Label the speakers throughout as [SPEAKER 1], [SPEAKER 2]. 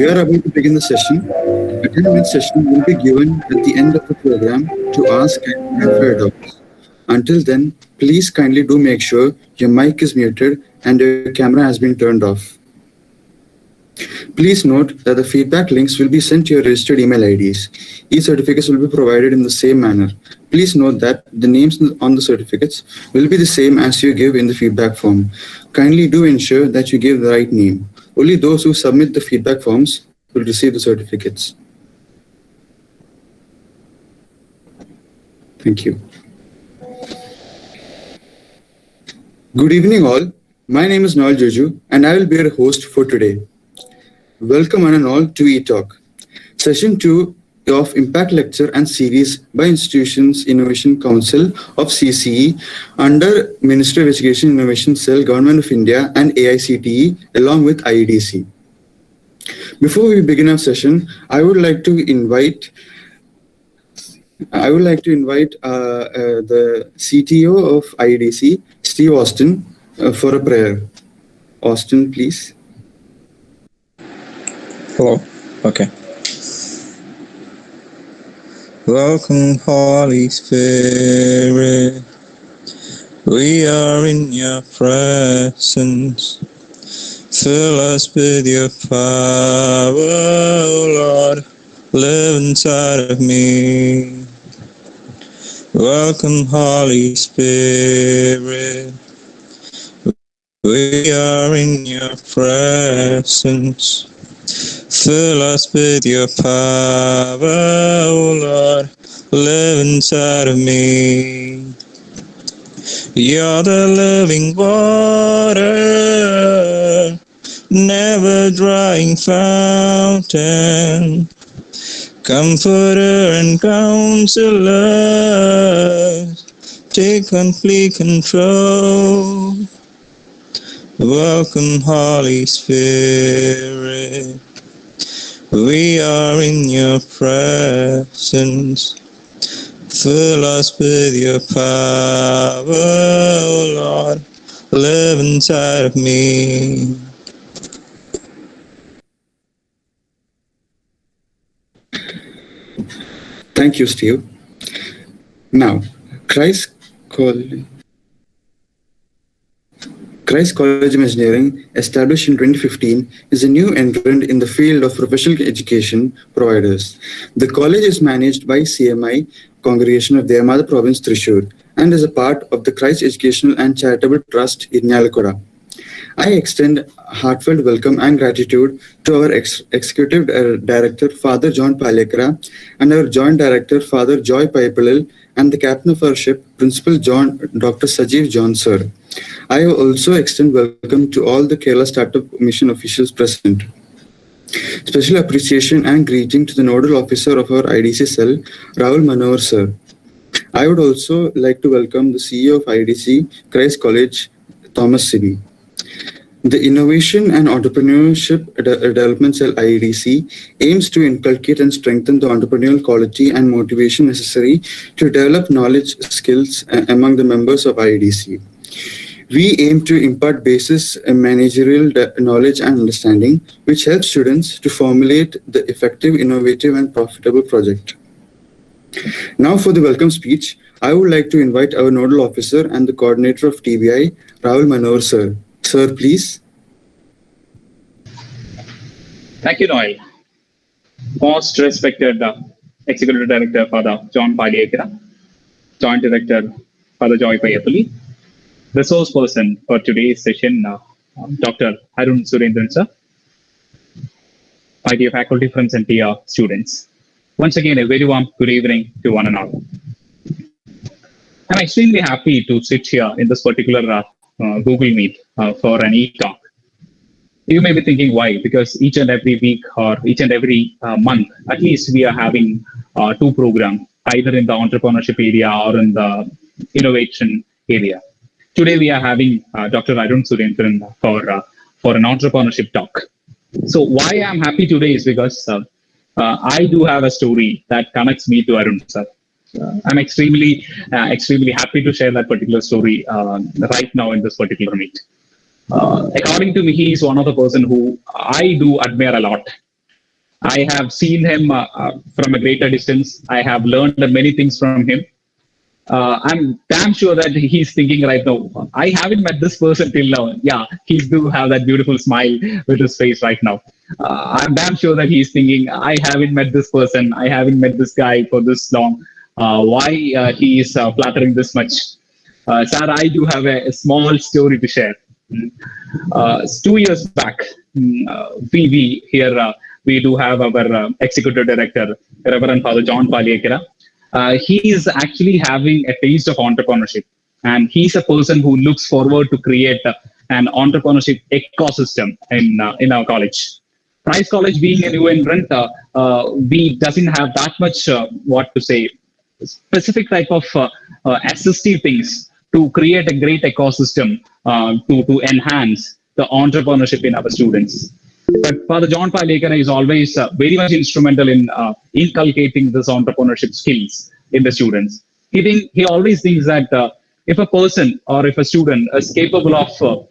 [SPEAKER 1] We are about to begin the session. A 10-minute session will be given at the end of the program to ask and clarify doubts. Until then, please kindly do make sure your mic is muted and your camera has been turned off. Please note that the feedback links will be sent to your registered email IDs. E-certificates will be provided in the same manner. Please note that the names on the certificates will be the same as you give in the feedback form. Kindly do ensure that you give the right name. Only those who submit the feedback forms will receive the certificates. Thank you. Good evening all. My name is Noel Juju and I will be your host for today. Welcome one and all to eTalk, Session 2 of Impact Lecture and Series by Institutions Innovation Council of CCE under Ministry of Education Innovation Cell, Government of India and AICTE along with IEDC. Before we begin our session, I would like to invite the CTO of IEDC, Steve Austin, for a prayer. Austin, please.
[SPEAKER 2] Hello. Okay. Welcome, Holy Spirit. We are in your presence. Fill us with your power, O Lord. Live inside of me. Welcome, Holy Spirit. We are in your presence. Fill us with your power, O Lord. Live inside of me. You're the living water, never drying fountain, comforter and counselor, take complete control. Welcome, Holy Spirit. We are in your presence. Fill us with your power, O Lord. Live inside of me.
[SPEAKER 1] Thank you, Steve. Now, Christ College of Engineering, established in 2015, is a new entrant in the field of professional education providers. The college is managed by CMI, Congregation of Devamada Province, Thrissur, and is a part of the Christ Educational and Charitable Trust in Nyalakoda. I extend heartfelt welcome and gratitude to our Executive Director, Father John Palekara, and our Joint Director, Father Joy Paipalil, and the Captain of our ship, Principal Dr. Sajeev John, Sir. I also extend welcome to all the Kerala Startup Mission officials present. Special appreciation and greeting to the Nodal Officer of our IDC cell, Rahul Manohar, Sir. I would also like to welcome the CEO of IEDC, Christ College, Thomas Sibi. The Innovation and Entrepreneurship Development Cell IEDC aims to inculcate and strengthen the entrepreneurial quality and motivation necessary to develop knowledge skills among the members of IEDC. We aim to impart basis managerial knowledge and understanding, which helps students to formulate the effective, innovative, and profitable project. Now for the welcome speech, I would like to invite our Nodal Officer and the Coordinator of TBI, Rahul Manohar, Sir. Sir, please.
[SPEAKER 3] Thank you, Noel. Most respected Executive Director Father John Paliekera, Joint Director Father Joy Payapalli, resource person for today's session, Dr. Arun Surendran, sir, my dear faculty friends and dear students. Once again, a very warm good evening to one and all. I'm extremely happy to sit here in this particular Google Meet for an e-talk. You may be thinking why, because each and every week or each and every month, at least we are having two programs, either in the entrepreneurship area or in the innovation area. Today we are having Dr. Arun Surendran for an entrepreneurship talk. So why I'm happy today is because I do have a story that connects me to Arun sir. I'm extremely happy to share that particular story right now in this particular meet. According to me, he is one of the person who I do admire a lot. I have seen him from a greater distance. I have learned many things from him. I'm damn sure that he's thinking right now, I haven't met this person till now. Yeah, he do have that beautiful smile with his face right now. I'm damn sure that he's thinking, I haven't met this person. I haven't met this guy for this long. Why he is flattering this much? Sir, I do have a small story to share. 2 years back, we here we do have our executive director, Reverend Father John Paliekera. He is actually having a taste of entrepreneurship, and he's a person who looks forward to create an entrepreneurship ecosystem in our college. Price College being a new entrant, we doesn't have that much specific type of assistive things to create a great ecosystem to enhance the entrepreneurship in our students. But Father John Paliekera is always very much instrumental in inculcating this entrepreneurship skills in the students. He always thinks that if a person or if a student is capable of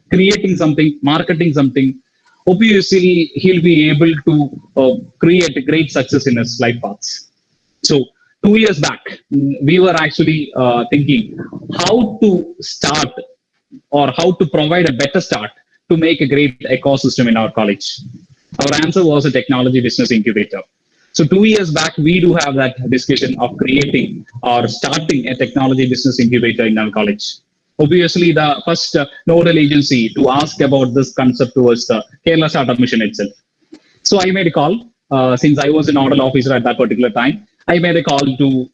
[SPEAKER 3] creating something, marketing something, obviously he'll be able to create a great success in his life paths. So 2 years back, we were actually thinking how to start or how to provide a better start to make a great ecosystem in our college. Our answer was a technology business incubator. So 2 years back, we do have that discussion of creating or starting a technology business incubator in our college. Obviously, the first nodal agency to ask about this concept was Kerala Startup Mission itself. So I made a call, since I was a nodal officer at that particular time. I made a call to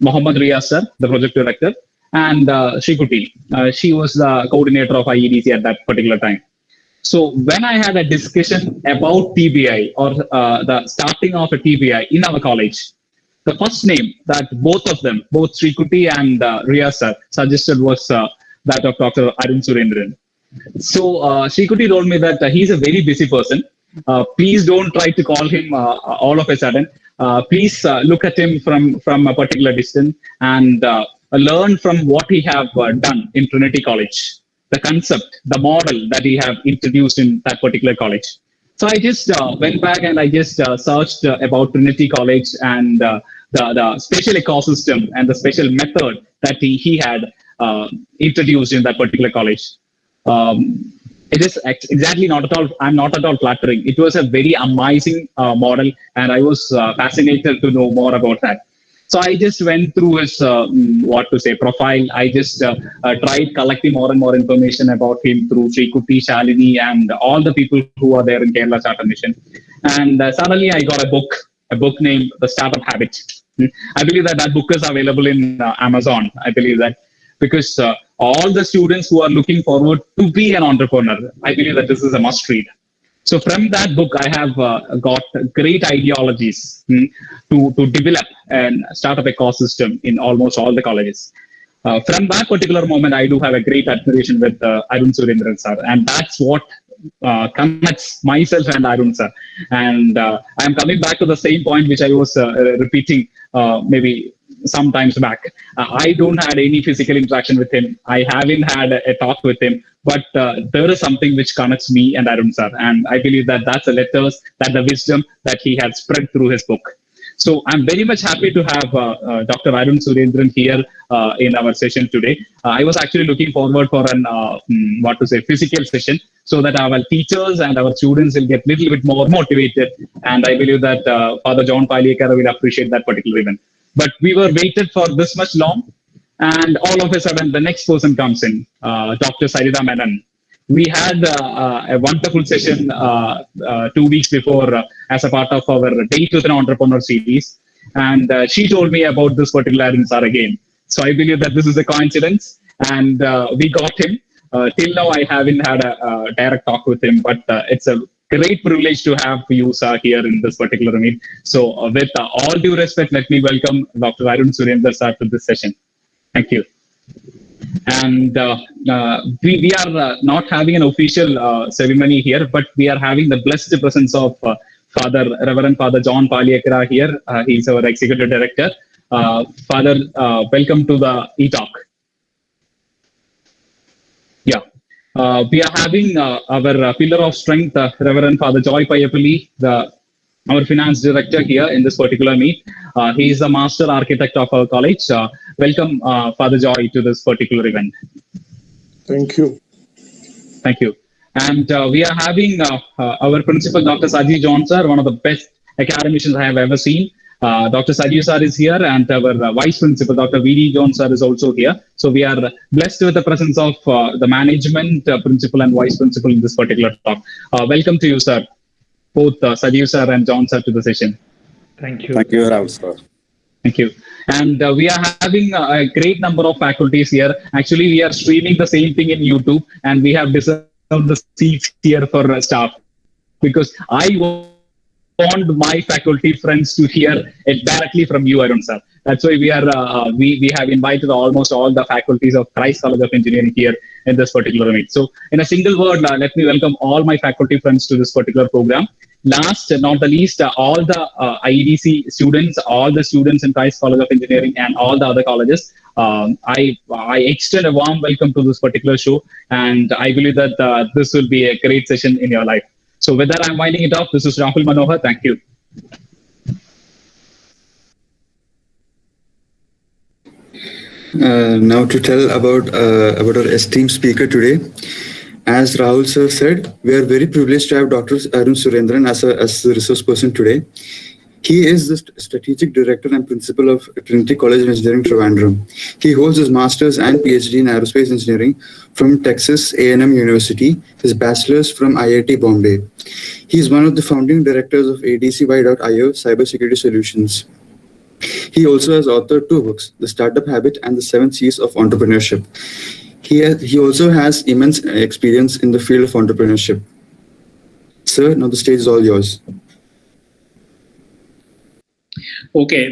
[SPEAKER 3] Mohammad Riyaz sir, the project director, and Shrikuti. She was the coordinator of IEDC at that particular time. So when I had a discussion about TBI or the starting of a TBI in our college, the first name that both of them, both Shrikuti and Riyaz sir, suggested was that of Dr. Arun Surendran. So Shrikuti told me that he's a very busy person. Please don't try to call him all of a sudden. Please look at him from a particular distance and learn from what he have done in Trinity College, the concept, the model that he have introduced in that particular college. So I just went back and I just searched about Trinity College and the special ecosystem and the special method that he had introduced in that particular college. It is exactly not at all, I'm not at all flattering. It was a very amazing model, and I was fascinated to know more about that. So I just went through his, profile. I just tried collecting more and more information about him through Shrikuti, Shalini, and all the people who are there in Kerala Startup Mission. And suddenly I got a book named The Startup Habit. I believe that book is available in Amazon. I believe that because all the students who are looking forward to be an entrepreneur, I believe that this is a must read. So from that book, I have got great ideologies to develop and start up ecosystem in almost all the colleges. From that particular moment, I do have a great admiration with Arun Surendran sir, and that's what connects myself and Arun sir. And I'm coming back to the same point which I was repeating maybe some times back. I don't had any physical interaction with him. I haven't had a talk with him, but there is something which connects me and Arun sir. And I believe that that's the letters, that the wisdom that he has spread through his book. So I'm very much happy to have Dr. ARUN SURENDRAN here in our session today. I was actually looking forward for an physical session, so that our teachers and our students will get a little bit more motivated. And I believe that Father John Palekar will appreciate that particular event. But we were waited for this much long, and all of a sudden the next person comes in, Dr. Sarita Menon. We had a wonderful session 2 weeks before as a part of our Date with an Entrepreneur series. And she told me about this particular ARUN sir again. So I believe that this is a coincidence, and we got him. Till now, I haven't had a direct talk with him, but it's a great privilege to have you, sir, here in this particular meet. So with all due respect, let me welcome Dr. ARUN SURENDRAN, sir, to this session. Thank you. And we are not having an official ceremony here, but we are having the blessed presence of Reverend Father John Palekar here. He's our Executive Director. Father, welcome to the e-talk. Yeah. We are having our pillar of strength, Reverend Father Joy Payapalli, our finance director here in this particular meet. He is the master architect of our college. Welcome, Father Joy, to this particular event.
[SPEAKER 4] Thank you.
[SPEAKER 3] Thank you. And we are having our principal, Dr. Saji John, sir, one of the best academicians I have ever seen. Dr. Saji sir is here, and our vice principal, Dr. V.D. John sir, is also here. So we are blessed with the presence of the management, principal and vice principal in this particular talk. Welcome to you, sir. Both Saji sir and John sir to the session.
[SPEAKER 5] Thank you.
[SPEAKER 2] Thank you, Rahul sir.
[SPEAKER 3] Thank you. And we are having a great number of faculties here. Actually, we are streaming the same thing in YouTube, and we have reserved the seats here for staff, because I want my faculty friends to hear it directly from you, ARUN sir. That's why we are we have invited almost all the faculties of Christ College of Engineering here in this particular meet. So in a single word, let me welcome all my faculty friends to this particular program. Last, not the least, all the IEDC students, all the students in Christ College of Engineering and all the other colleges, I extend a warm welcome to this particular show, and I believe that this will be a great session in your life. So with that, I'm winding it off. This is Rahul Manohar. Thank you.
[SPEAKER 1] Now to tell about our esteemed speaker today. As Rahul sir said, we are very privileged to have Dr. ARUN SURENDRAN as the resource person today. He is the strategic director and principal of Trinity College of Engineering, Trivandrum. He holds his master's and PhD in aerospace engineering from Texas A&M University, his bachelor's from IIT Bombay. He is one of the founding directors of ADCY.io Cybersecurity Solutions. He also has authored 2 books, The Startup Habit and The 7 C's of Entrepreneurship. He also has immense experience in the field of entrepreneurship. Sir, now the stage is all yours.
[SPEAKER 5] Okay,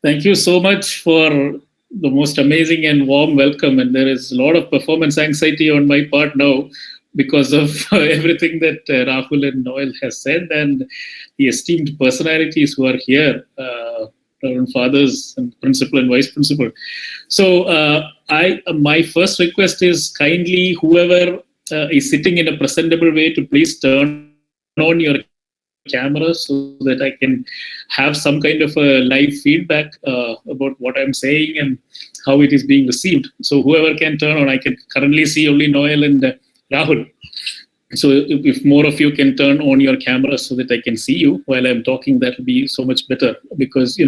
[SPEAKER 5] thank you so much for the most amazing and warm welcome. And there is a lot of performance anxiety on my part now because of everything that Rahul and Noel has said, and the esteemed personalities who are here, Reverend Fathers and Principal and Vice Principal. So my first request is kindly whoever is sitting in a presentable way to please turn on your camera so that I can have some kind of a live feedback about what I'm saying and how it is being received. So whoever can turn on, I can currently see only Noel and Rahul. So if more of you can turn on your camera so that I can see you while I'm talking, that will be so much better, because,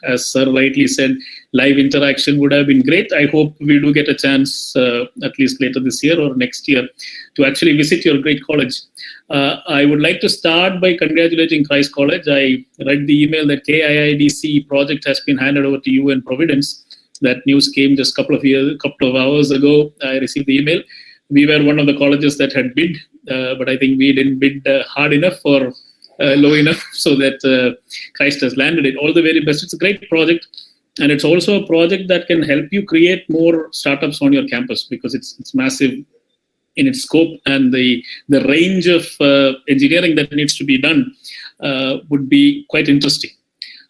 [SPEAKER 5] as Sir rightly said, live interaction would have been great. I hope we do get a chance, at least later this year or next year, to actually visit your great college. I would like to start by congratulating Christ College. I read the email that KIIDC project has been handed over to you in Providence. That news came just a couple of hours ago. I received the email. We were one of the colleges that had bid, but I think we didn't bid hard enough or low enough, so that Christ has landed it. All the very best. It's a great project, and it's also a project that can help you create more startups on your campus, because it's massive in its scope, and the range of engineering that needs to be done would be quite interesting.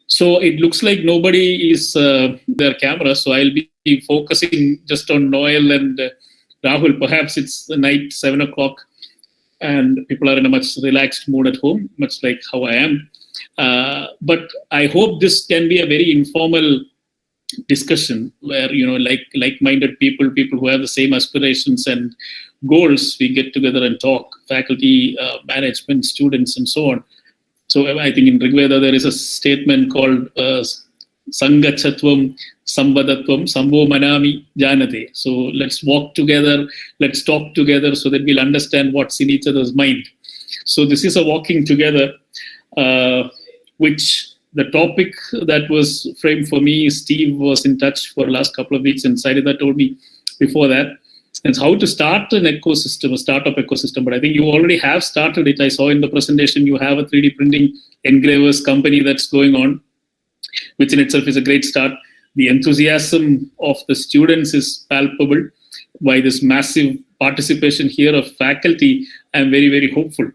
[SPEAKER 5] So it looks like nobody is their camera, so I'll be focusing just on Noel and Rahul. Perhaps it's the night, 7 o'clock, and people are in a much relaxed mood at home, much like how I am. But I hope this can be a very informal discussion where, like-minded people who have the same aspirations and goals, we get together and talk, faculty, management, students, and so on. So I think in Rigveda there is a statement called Sangachatvam Samvadatvam Sambho Manami Janate. So let's walk together, let's talk together so that we'll understand what's in each other's mind. So this is a walking together, which the topic that was framed for me, Steve was in touch for the last couple of weeks, and Sairida told me before that, it's how to start an ecosystem, a startup ecosystem. But I think you already have started it. I saw in the presentation you have a 3D printing engravers company that's going on, which in itself is a great start. The enthusiasm of the students is palpable by this massive participation here of faculty. I'm very, very hopeful.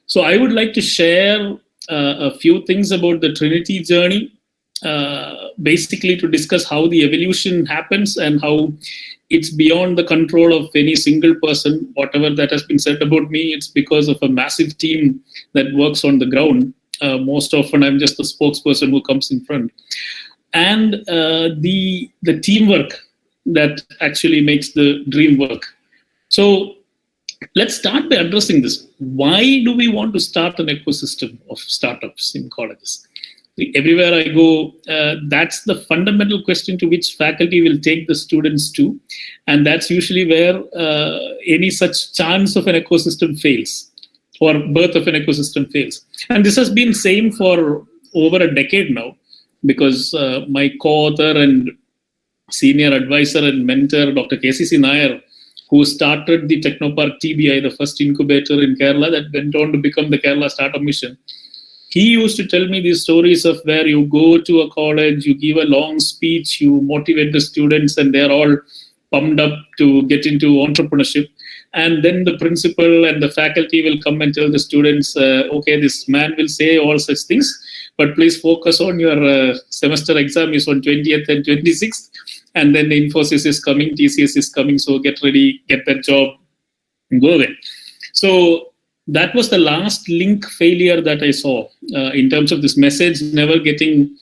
[SPEAKER 5] So I would like to share a few things about the Trinity journey, basically to discuss how the evolution happens and how it's beyond the control of any single person. Whatever that has been said about me, it's because of a massive team that works on the ground. Most often I'm just the spokesperson who comes in front. And the teamwork that actually makes the dream work. So let's start by addressing this. Why do we want to start an ecosystem of startups in colleges? Everywhere I go, that's the fundamental question to which faculty will take the students to. And that's usually where any such chance of an ecosystem fails, or birth of an ecosystem fails. And this has been same for over a decade now, because my co-author and senior advisor and mentor, Dr. KCC Nair, who started the Technopark TBI, the first incubator in Kerala that went on to become the Kerala Startup Mission. He used to tell me these stories of where you go to a college, you give a long speech, you motivate the students, and they're all pumped up to get into entrepreneurship. And then the principal and the faculty will come and tell the students, okay, this man will say all such things, but please focus on your semester exam is on 20th and 26th. And then the Infosys is coming, TCS is coming, so get ready, get that job, and go away. So that was the last link failure that I saw in terms of this message never getting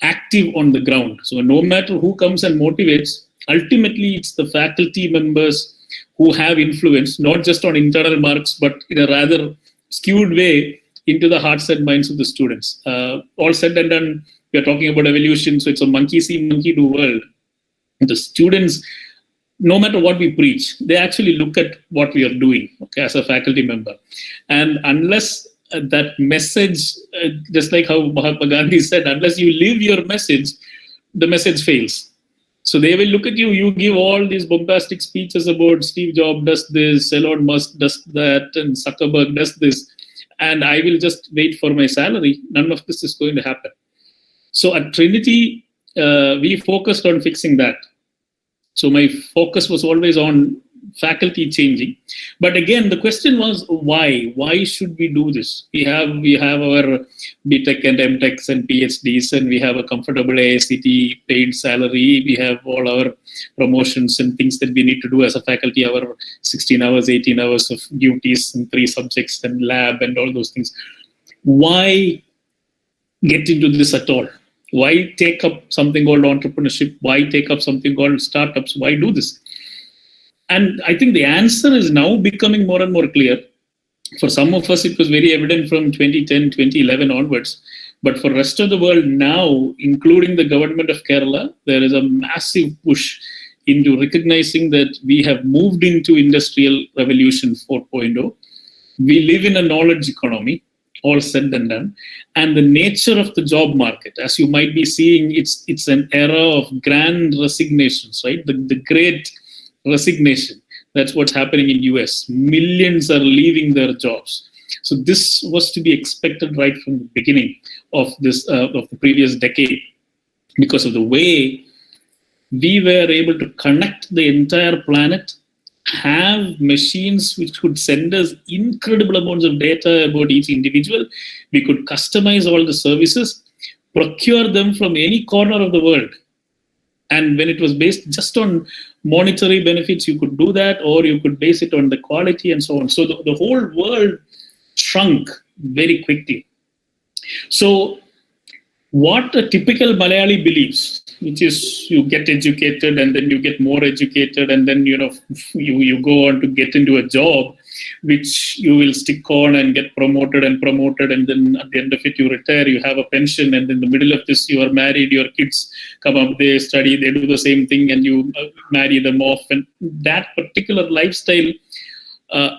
[SPEAKER 5] active on the ground. So no matter who comes and motivates, ultimately it's the faculty members who have influence, not just on internal marks, but in a rather skewed way into the hearts and minds of the students. All said and done, we are talking about evolution, so it's a monkey see, monkey do world. The students, no matter what we preach, they actually look at what we are doing, okay, as a faculty member. And unless that message, just like how Mahatma Gandhi said, unless you live your message, the message fails. So they will look at you, you give all these bombastic speeches about Steve Jobs does this, Elon Musk does that, and Zuckerberg does this, and I will just wait for my salary. None of this is going to happen. So at Trinity, we focused on fixing that. So my focus was always on faculty changing. But again, the question was why? Why should we do this? We have our BTech and MTechs and PhDs, and we have a comfortable AICT paid salary. We have all our promotions and things that we need to do as a faculty, our 16 hours, 18 hours of duties and 3 subjects and lab and all those things. Why get into this at all? Why take up something called entrepreneurship? Why take up something called startups? Why do this? And I think the answer is now becoming more and more clear. For some of us, it was very evident from 2010, 2011 onwards. But for the rest of the world now, including the government of Kerala, there is a massive push into recognizing that we have moved into Industrial Revolution 4.0. We live in a knowledge economy, all said and done. And the nature of the job market, as you might be seeing, it's an era of grand resignations, right? The great resignation. That's what's happening in US. Millions are leaving their jobs. So this was to be expected right from the beginning of this of the previous decade, because of the way we were able to connect the entire planet, have machines which could send us incredible amounts of data about each individual. We could customize all the services, procure them from any corner of the world. And when it was based just on monetary benefits, you could do that, or you could base it on the quality and so on. So the whole world shrunk very quickly. So what a typical Malayali believes, which is you get educated and then you get more educated and then you go on to get into a job which you will stick on and get promoted and then at the end of it you retire, you have a pension, and in the middle of this you are married, your kids come up, they study, they do the same thing, and you marry them off, and that particular lifestyle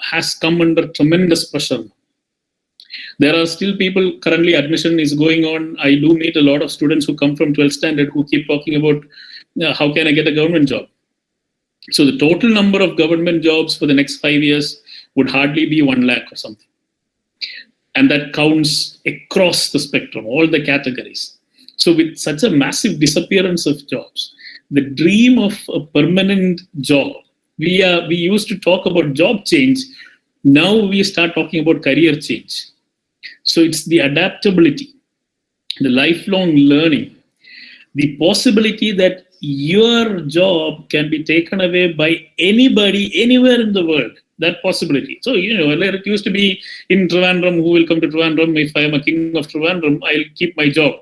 [SPEAKER 5] has come under tremendous pressure. There are still people, currently admission is going on. I do meet a lot of students who come from 12th standard who keep talking about how can I get a government job. So the total number of government jobs for the next 5 years would hardly be 1 lakh or something. And that counts across the spectrum, all the categories. So with such a massive disappearance of jobs, the dream of a permanent job, we used to talk about job change. Now we start talking about career change. So it's the adaptability, the lifelong learning, the possibility that your job can be taken away by anybody, anywhere in the world, that possibility. So, earlier it used to be in Trivandrum, who will come to Trivandrum? If I am a king of Trivandrum, I'll keep my job.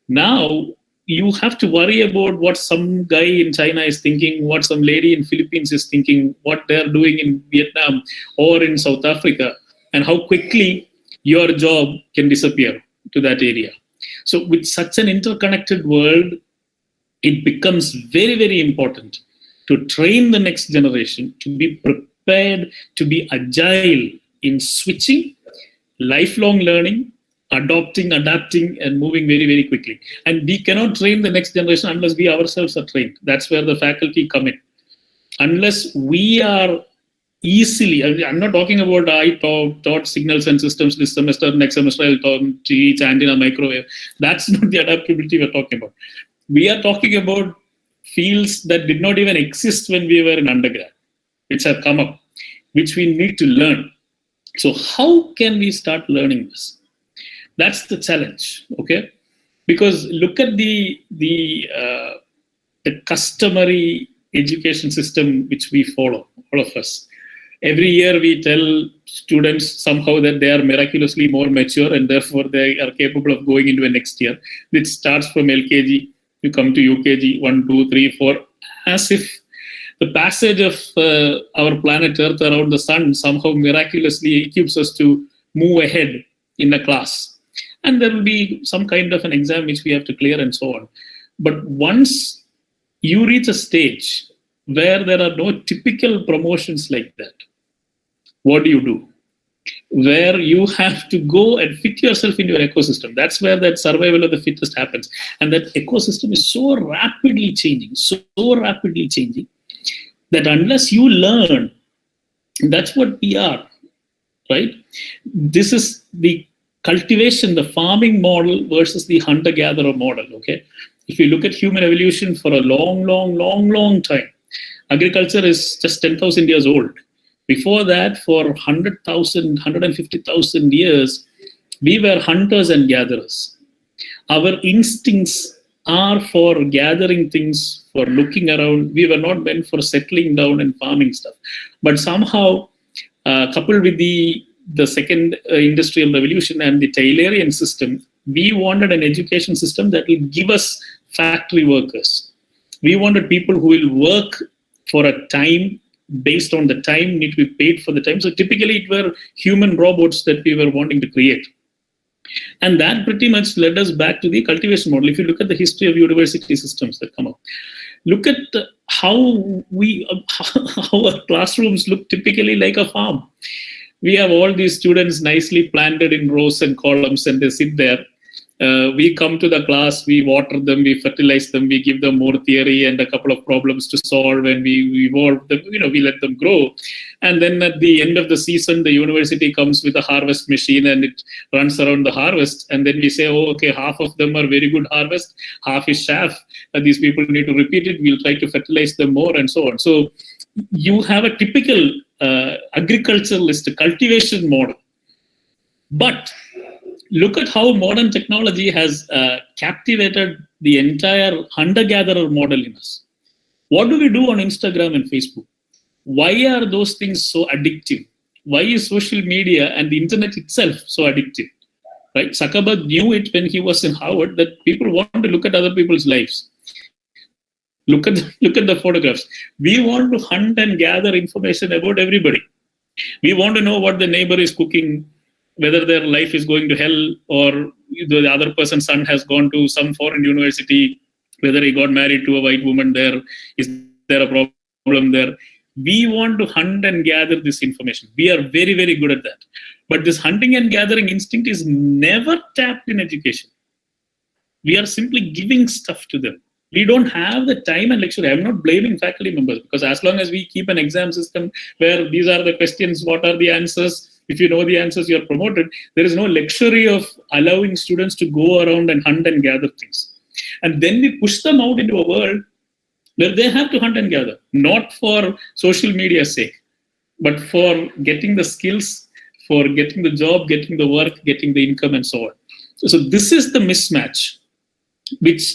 [SPEAKER 5] Now, you have to worry about what some guy in China is thinking, what some lady in Philippines is thinking, what they're doing in Vietnam or in South Africa, and how quickly your job can disappear to that area. So with such an interconnected world, it becomes very, very important to train the next generation to be prepared, to be agile in switching, lifelong learning, adopting, adapting, and moving very, very quickly. And we cannot train the next generation unless we ourselves are trained. That's where the faculty come in. Unless we are easily, I'm not talking about I taught signals and systems this semester, next semester I'll teach antenna, microwave. That's not the adaptability we're talking about. We are talking about fields that did not even exist when we were in undergrad, which have come up, which we need to learn. So how can we start learning this? That's the challenge, okay? Because look at the customary education system which we follow, all of us. Every year we tell students somehow that they are miraculously more mature and therefore they are capable of going into a next year, which starts from LKG, you come to UKG, 1, 2, 3, 4, as if the passage of our planet Earth around the sun somehow miraculously equips us to move ahead in a class. And there will be some kind of an exam which we have to clear and so on. But once you reach a stage where there are no typical promotions like that, what do? Where you have to go and fit yourself into your ecosystem. That's where that survival of the fittest happens. And that ecosystem is so rapidly changing, that unless you learn, that's what we are, right? This is the cultivation, the farming model versus the hunter-gatherer model, okay? If you look at human evolution for a long time, agriculture is just 10,000 years old. Before that, for 100,000, 150,000 years, we were hunters and gatherers. Our instincts are for gathering things, for looking around. We were not meant for settling down and farming stuff. But somehow, coupled with the second industrial revolution and the Taylorian system, we wanted an education system that will give us factory workers. We wanted people who will work for a time, based on the time, need to be paid for the time. So typically it were human robots that we were wanting to create. And that pretty much led us back to the cultivation model. If you look at the history of university systems that come up, look at how our classrooms look typically like a farm. We have all these students nicely planted in rows and columns, and they sit there. We come to the class, we water them, we fertilize them, we give them more theory and a couple of problems to solve, and we evolve them, we let them grow. And then at the end of the season, the university comes with a harvest machine and it runs around the harvest. And then we say, oh, okay, half of them are very good harvest, half is chaff, and these people need to repeat it. We'll try to fertilize them more and so on. So you have a typical agriculturalist cultivation model. But look at how modern technology has captivated the entire hunter-gatherer model in us. What do we do on Instagram and Facebook? Why are those things so addictive? Why is social media and the internet itself so addictive? Right? Zuckerberg knew it when he was in Harvard that people want to look at other people's lives. Look at the photographs. We want to hunt and gather information about everybody. We want to know what the neighbor is cooking, whether their life is going to hell, or the other person's son has gone to some foreign university, whether he got married to a white woman there, is there a problem there? We want to hunt and gather this information. We are very, very good at that. But this hunting and gathering instinct is never tapped in education. We are simply giving stuff to them. We don't have the time and luxury. I'm not blaming faculty members, because as long as we keep an exam system where these are the questions, what are the answers, if you know the answers, you're promoted, there is no luxury of allowing students to go around and hunt and gather things. And then we push them out into a world where they have to hunt and gather, not for social media's sake, but for getting the skills, for getting the job, getting the work, getting the income, and so on. So this is the mismatch, which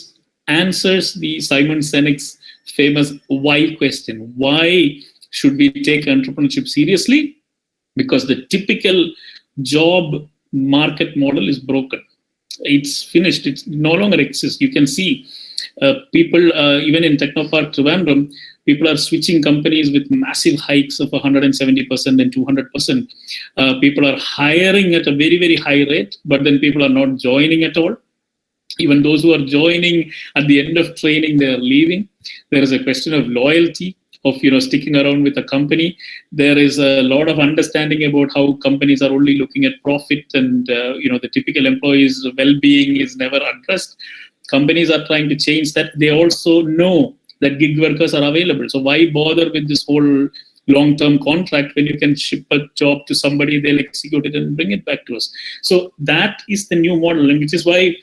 [SPEAKER 5] answers the Simon Sinek's famous why question. Why should we take entrepreneurship seriously? Because the typical job market model is broken. It's finished. It no longer exists. You can see people, even in Technopark Trivandrum, people are switching companies with massive hikes of 170% and 200%. People are hiring at a very, very high rate, but then people are not joining at all. Even those who are joining at the end of training, they are leaving. There is a question of loyalty, of sticking around with a company. There is a lot of understanding about how companies are only looking at profit, and the typical employee's well-being is never addressed. Companies are trying to change that. They also know that gig workers are available. So why bother with this whole long-term contract when you can ship a job to somebody, they'll execute it and bring it back to us. So that is the new model, and which is why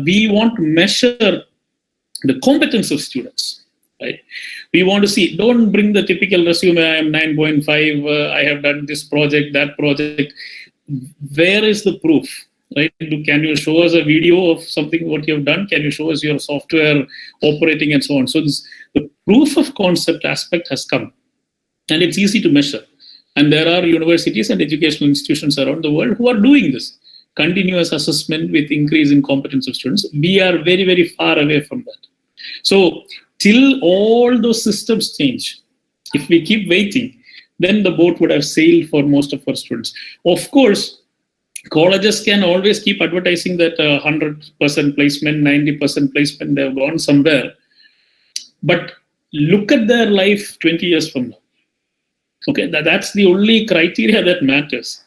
[SPEAKER 5] we want to measure the competence of students. Right? We want to see, don't bring the typical resume, I am 9.5, I have done this project, that project. Where is the proof? Right? Can you show us a video of something, what you have done? Can you show us your software operating and so on? So the proof of concept aspect has come, and it's easy to measure. And there are universities and educational institutions around the world who are doing this. Continuous assessment with increase in competence of students. We are very, very far away from that. So till all those systems change, if we keep waiting, then the boat would have sailed for most of our students. Of course, colleges can always keep advertising that 100% placement, 90% placement, they've gone somewhere. But look at their life 20 years from now. Okay, that's the only criteria that matters.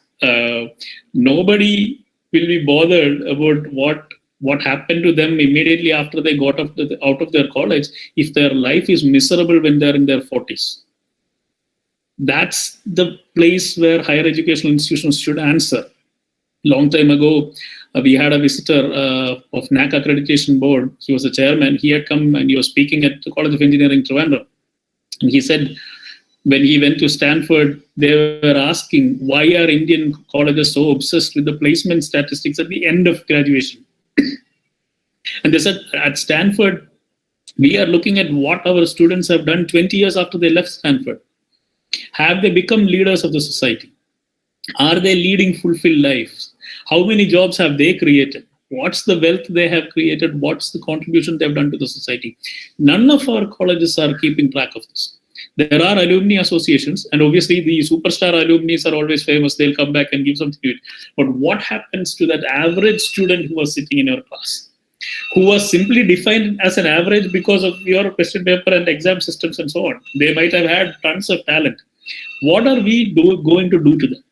[SPEAKER 5] Nobody will be bothered about what happened to them immediately after they got out of their college if their life is miserable when they're in their 40s. That's the place where higher educational institutions should answer. Long time ago, we had a visitor of NAC Accreditation Board. He was the chairman. He had come and he was speaking at the College of Engineering, Trivandrum. And he said, when he went to Stanford, they were asking, why are Indian colleges so obsessed with the placement statistics at the end of graduation? And they said, at Stanford, we are looking at what our students have done 20 years after they left Stanford. Have they become leaders of the society? Are they leading fulfilled lives? How many jobs have they created? What's the wealth they have created? What's the contribution they've done to the society? None of our colleges are keeping track of this. There are alumni associations, and obviously the superstar alumni are always famous. They'll come back and give something to it. But what happens to that average student who was sitting in your class, who was simply defined as an average because of your question paper and exam systems and so on? They might have had tons of talent. What are we going to do to them?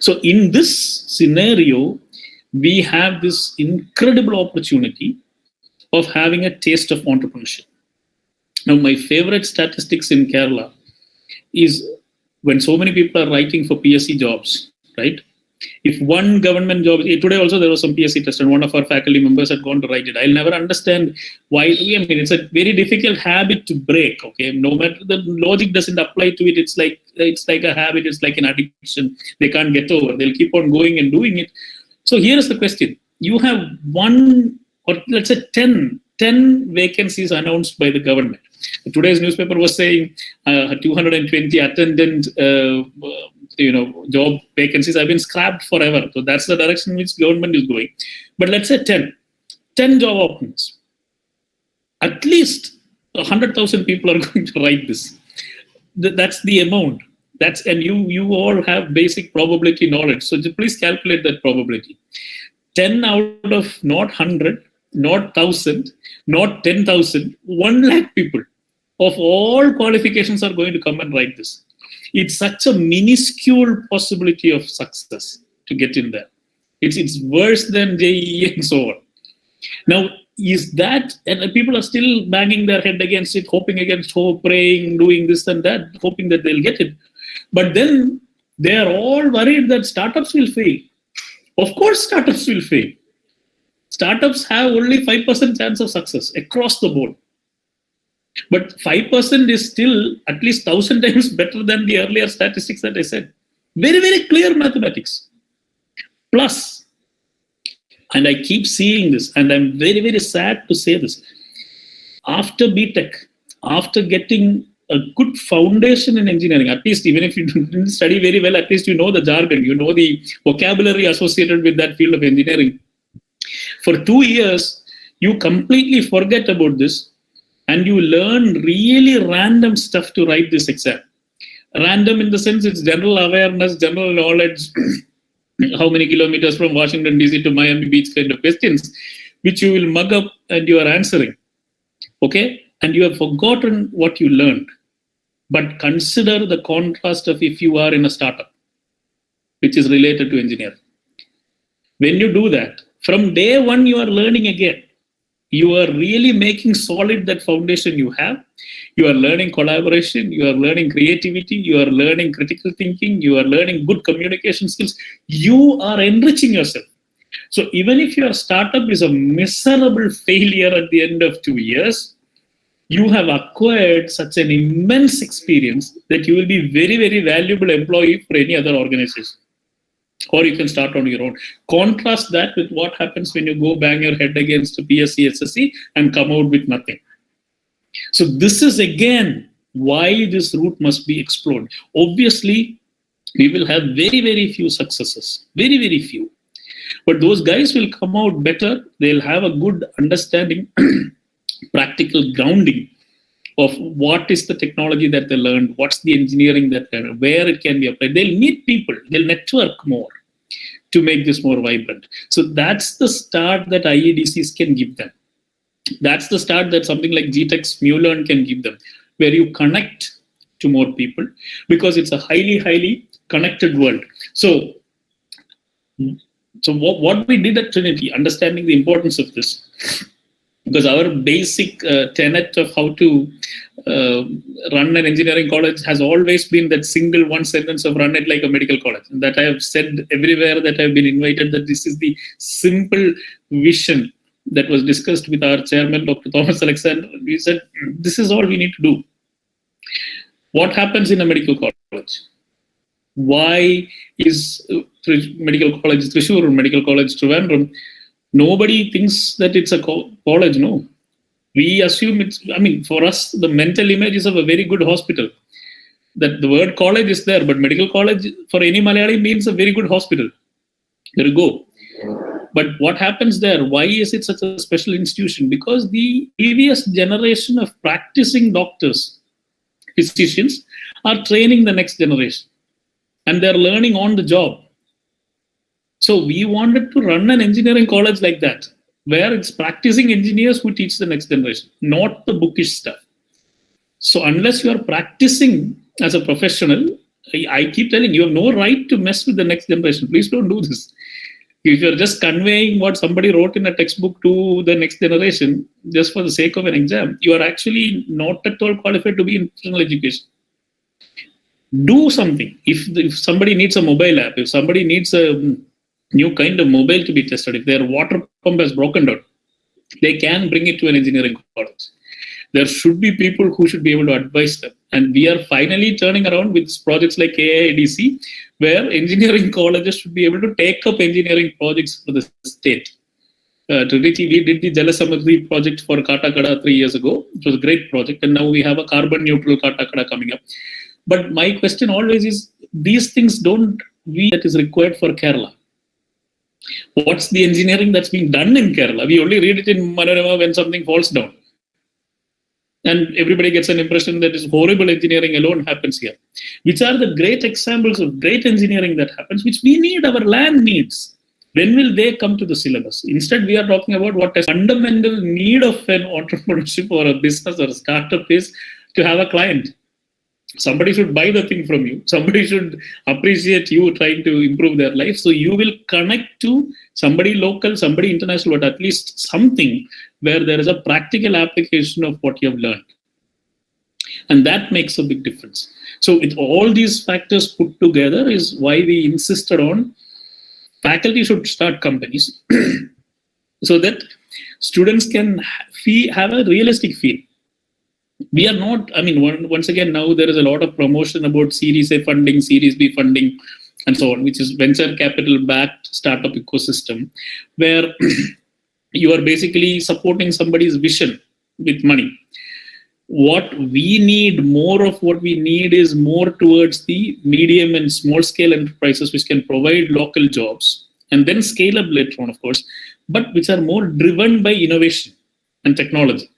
[SPEAKER 5] So in this scenario, we have this incredible opportunity of having a taste of entrepreneurship. Now, my favorite statistics in Kerala is when so many people are writing for PSC jobs, right? If one government job, today also there was some PSC test and one of our faculty members had gone to write it. I'll never understand why. I mean, it's a very difficult habit to break, okay? No matter the logic doesn't apply to it, it's like a habit, it's like an addiction. They can't get over. They'll keep on going and doing it. So here is the question. You have one, or let's say 10 vacancies announced by the government. Today's newspaper was saying 220 attendant job vacancies have been scrapped forever. So that's the direction in which government is going. But let's say 10 job openings. At least 100,000 people are going to write this. That's the amount. And you all have basic probability knowledge. So please calculate that probability. 10 out of not 100, not 1,000, not 10,000, 1 lakh people of all qualifications are going to come and write this. It's such a minuscule possibility of success to get in there. It's worse than JEE and so on. Now, is that, and people are still banging their head against it, hoping against hope, praying, doing this and that, hoping that they'll get it. But then they are all worried that startups will fail. Of course, startups will fail. Startups have only 5% chance of success across the board. But 5% is still at least 1,000 times better than the earlier statistics that I said. Very, very clear mathematics. Plus, and I keep seeing this, and I'm very, very sad to say this, after BTech, after getting a good foundation in engineering, at least even if you didn't study very well, at least you know the jargon, you know the vocabulary associated with that field of engineering. For 2 years, you completely forget about this and you learn really random stuff to write this exam. Random in the sense it's general awareness, general knowledge, how many kilometers from Washington DC to Miami Beach kind of questions, which you will mug up and you are answering. Okay? And you have forgotten what you learned. But consider the contrast of if you are in a startup, which is related to engineering. When you do that, from day one, you are learning again. You are really making solid that foundation you have. You are learning collaboration. You are learning creativity. You are learning critical thinking. You are learning good communication skills. You are enriching yourself. So even if your startup is a miserable failure at the end of 2 years, you have acquired such an immense experience that you will be very, very valuable employee for any other organization. Or you can start on your own. Contrast that with what happens when you go bang your head against a PSC, SSC and come out with nothing. So this is again why this route must be explored. Obviously, we will have very, very few successes. Very, very few. But those guys will come out better. They'll have a good understanding, practical grounding of what is the technology that they learned, what's the engineering that they learned, where it can be applied. They'll meet people, they'll network more to make this more vibrant. So that's the start that IEDCs can give them. That's the start that something like GTEC's MuLearn can give them, where you connect to more people because it's a highly, highly connected world. So what we did at Trinity, understanding the importance of this, because our basic tenet of how to run an engineering college has always been that single one sentence of run it like a medical college. And that I have said everywhere that I've been invited, that this is the simple vision that was discussed with our chairman, Dr. Thomas Alexander. We said, this is all we need to do. What happens in a medical college? Why is Medical College Thrissur or Medical College Trivandrum? Nobody thinks that it's a college, no. We assume it's, for us, the mental image is of a very good hospital. That the word college is there, but medical college for any Malayali means a very good hospital. There you go. But what happens there? Why is it such a special institution? Because the previous generation of practicing doctors, physicians, are training the next generation. And they're learning on the job. So we wanted to run an engineering college like that, where it's practicing engineers who teach the next generation, not the bookish stuff. So unless you are practicing as a professional, I keep telling you, have no right to mess with the next generation. Please don't do this. If you're just conveying what somebody wrote in a textbook to the next generation, just for the sake of an exam, you are actually not at all qualified to be in professional education. Do something. If somebody needs a mobile app, if somebody needs a new kind of mobile to be tested, if their water pump has broken down, they can bring it to an engineering college. There should be people who should be able to advise them. And we are finally turning around with projects like AIEDC, where engineering colleges should be able to take up engineering projects for the state. Trinity, we did the Jalasamadhi project for Katakada 3 years ago. It was a great project. And now we have a carbon neutral Katakada coming up. But my question always is, these things that is required for Kerala. What's the engineering that's being done in Kerala? We only read it in Manorama when something falls down. And everybody gets an impression that this horrible engineering alone happens here. Which are the great examples of great engineering that happens, which we need, our land needs. When will they come to the syllabus? Instead, we are talking about what a fundamental need of an entrepreneurship or a business or a startup is to have a client. Somebody should buy the thing from you. Somebody should appreciate you trying to improve their life. So you will connect to somebody local, somebody international, but at least something where there is a practical application of what you have learned. And that makes a big difference. So with all these factors put together is why we insisted on faculty should start companies so that students can have a realistic feel. We are not, once again, now there is a lot of promotion about Series A funding, Series B funding, and so on, which is venture capital backed startup ecosystem, where you are basically supporting somebody's vision with money. What we need, more of what we need is more towards the medium and small scale enterprises, which can provide local jobs and then scale up later on, of course, but which are more driven by innovation and technology.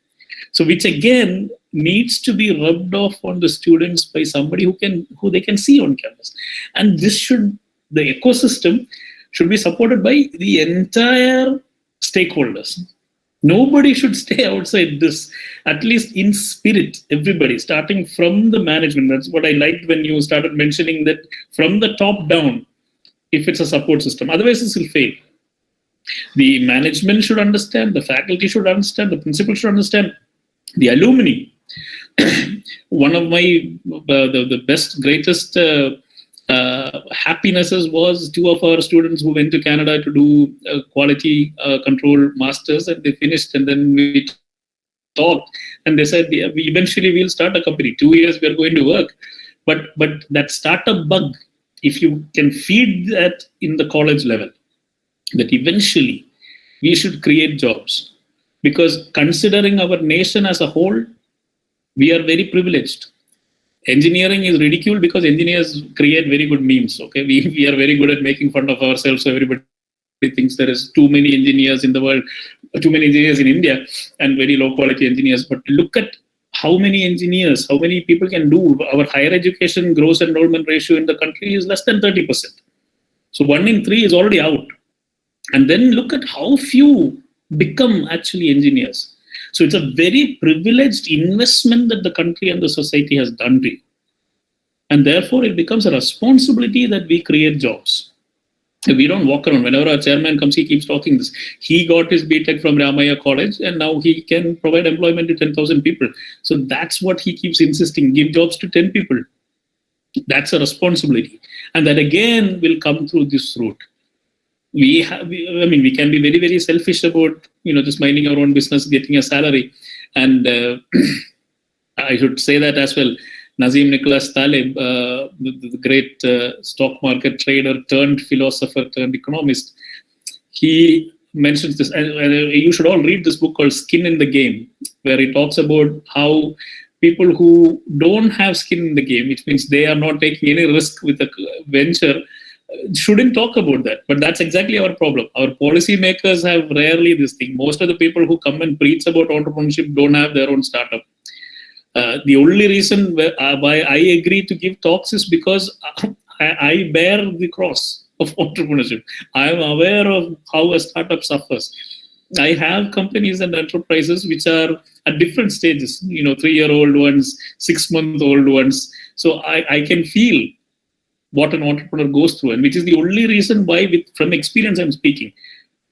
[SPEAKER 5] So which again needs to be rubbed off on the students by somebody who they can see on campus. And the ecosystem should be supported by the entire stakeholders. Nobody should stay outside this, at least in spirit, everybody, starting from the management. That's what I liked when you started mentioning that from the top down, if it's a support system. Otherwise, this will fail. The management should understand, the faculty should understand, the principal should understand, the alumni. One of my the best, greatest happinesses was two of our students who went to Canada to do quality control masters, and they finished, and then we talked, and they said, yeah, eventually we'll start a company. 2 years we are going to work. But that startup bug, if you can feed that in the college level, that eventually we should create jobs. Because considering our nation as a whole, we are very privileged. Engineering is ridiculed because engineers create very good memes. Okay, we are very good at making fun of ourselves. So everybody thinks there is too many engineers in the world, too many engineers in India, and very low quality engineers. But look at how many engineers, how many people can do. Our higher education gross enrollment ratio in the country is less than 30%. So 1 in 3 is already out. And then look at how few become actually engineers. So it's a very privileged investment that the country and the society has done to you. And therefore, it becomes a responsibility that we create jobs. We don't walk around. Whenever our chairman comes, he keeps talking this. He got his BTech from Ramaya College, and now he can provide employment to 10,000 people. So that's what he keeps insisting. Give jobs to 10 people. That's a responsibility. And that again will come through this route. We can be very, very selfish about, just minding our own business, getting a salary. And I should say that as well. Nassim Nicholas Taleb, the great stock market trader turned philosopher turned economist, he mentions this, and you should all read this book called Skin in the Game, where he talks about how people who don't have skin in the game, which means they are not taking any risk with a venture, shouldn't talk about that. But that's exactly our problem. Our policymakers have rarely this thing. Most of the people who come and preach about entrepreneurship don't have their own startup. The only reason why I agree to give talks is because I bear the cross of entrepreneurship. I am aware of how a startup suffers. I have companies and enterprises which are at different stages, 3-year-old ones, 6-month-old ones. So I can feel what an entrepreneur goes through, and which is the only reason why, from experience, I'm speaking,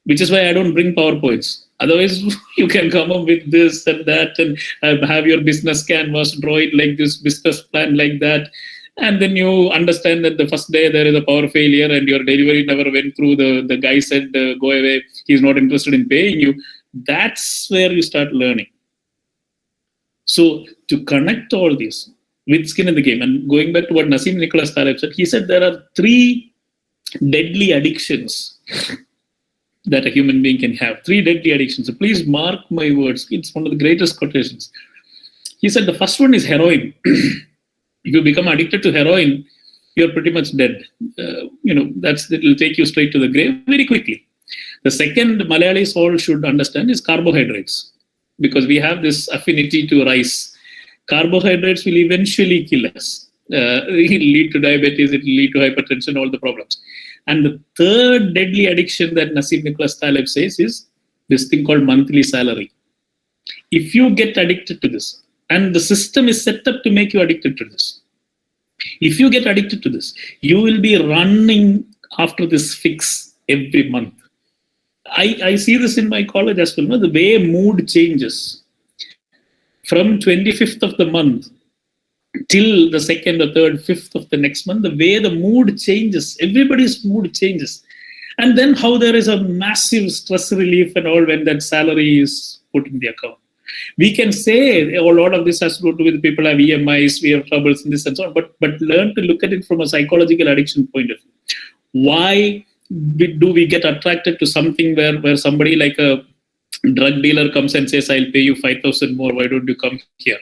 [SPEAKER 5] which is why I don't bring PowerPoints. Otherwise, you can come up with this and that and have your business canvas, draw it like this, business plan like that. And then you understand that the first day there is a power failure and your delivery never went through. The guy said, go away, he's not interested in paying you. That's where you start learning. So to connect all this with skin in the game, and going back to what Nassim Nicholas Taleb said, he said there are 3 deadly addictions that a human being can have. 3 deadly addictions. So please mark my words. It's one of the greatest quotations. He said the first one is heroin. If you become addicted to heroin, you're pretty much dead. It will take you straight to the grave very quickly. The second Malayalis all should understand is carbohydrates, because we have this affinity to rice. Carbohydrates will eventually kill us. It will lead to diabetes, it will lead to hypertension, all the problems. And the third deadly addiction that Nassim Nicholas Taleb says is this thing called monthly salary. If you get addicted to this, and the system is set up to make you addicted to this, if you get addicted to this, you will be running after this fix every month. I see this in my college as well. The way mood changes from 25th of the month till the 2nd or 3rd, 5th of the next month, the way the mood changes, everybody's mood changes. And then how there is a massive stress relief and all when that salary is put in the account. We can say a lot of this has to do with people have EMIs, we have troubles in this and so on, but learn to look at it from a psychological addiction point of view. Why do we get attracted to something where somebody like a drug dealer comes and says, I'll pay you 5,000 more, why don't you come here?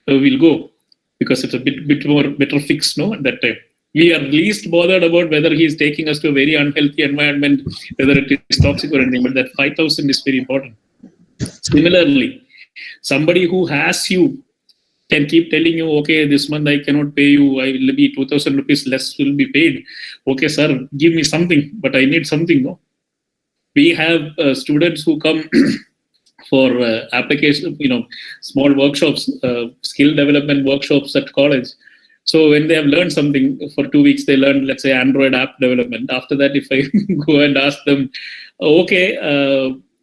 [SPEAKER 5] So we'll go, because it's a bit more better fix, no, at that time. We are least bothered about whether he is taking us to a very unhealthy environment, whether it is toxic or anything, but that 5,000 is very important. Similarly, somebody who has you can keep telling you, okay, this month I cannot pay you, I will be 2,000 rupees less will be paid. Okay, sir, give me something, but I need something, no? We have students who come for application, small workshops, skill development workshops at college. So when they have learned something for 2 weeks, they learn, let's say, Android app development. After that, if I go and ask them, okay,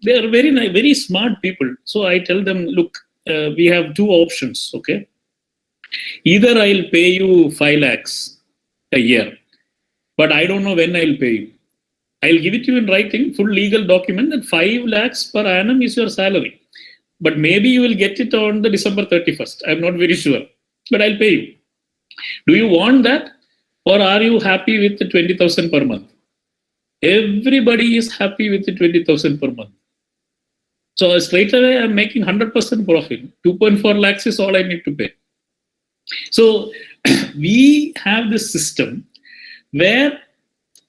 [SPEAKER 5] they are very nice, very smart people. So I tell them, look, we have two options, okay? Either I'll pay you 5 lakhs a year, but I don't know when I'll pay you. I'll give it to you in writing, full legal document that 5 lakhs per annum is your salary. But maybe you will get it on the December 31st. I'm not very sure, but I'll pay you. Do you want that? Or are you happy with the 20,000 per month? Everybody is happy with the 20,000 per month. So straight away, I'm making 100% profit. 2.4 lakhs is all I need to pay. So we have this system where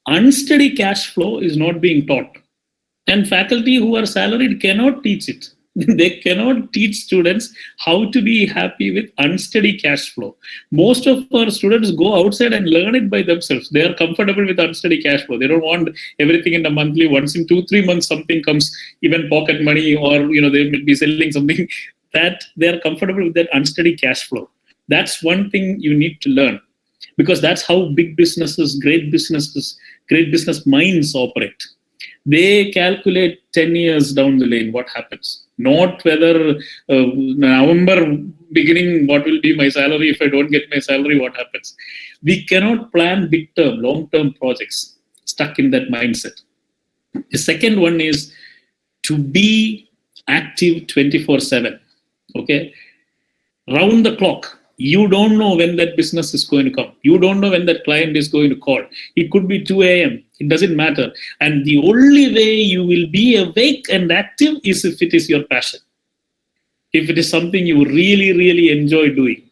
[SPEAKER 5] unsteady cash flow is not being taught. And faculty who are salaried cannot teach it. They cannot teach students how to be happy with unsteady cash flow. Most of our students go outside and learn it by themselves. They are comfortable with unsteady cash flow. They don't want everything in a monthly. Once in 2-3 months, something comes, even pocket money, or they may be selling something, that they are comfortable with that unsteady cash flow. That's one thing you need to learn, because that's how big businesses, great business minds operate. They calculate 10 years down the lane what happens, not whether November beginning what will be my salary. If I don't get my salary, what happens? We cannot plan big term, long term projects stuck in that mindset. The second one is to be active 24/7. Okay, round the clock. You don't know when that business is going to come. You don't know when that client is going to call. It could be 2 a.m. It doesn't matter. And the only way you will be awake and active is if it is your passion. If it is something you really, really enjoy doing.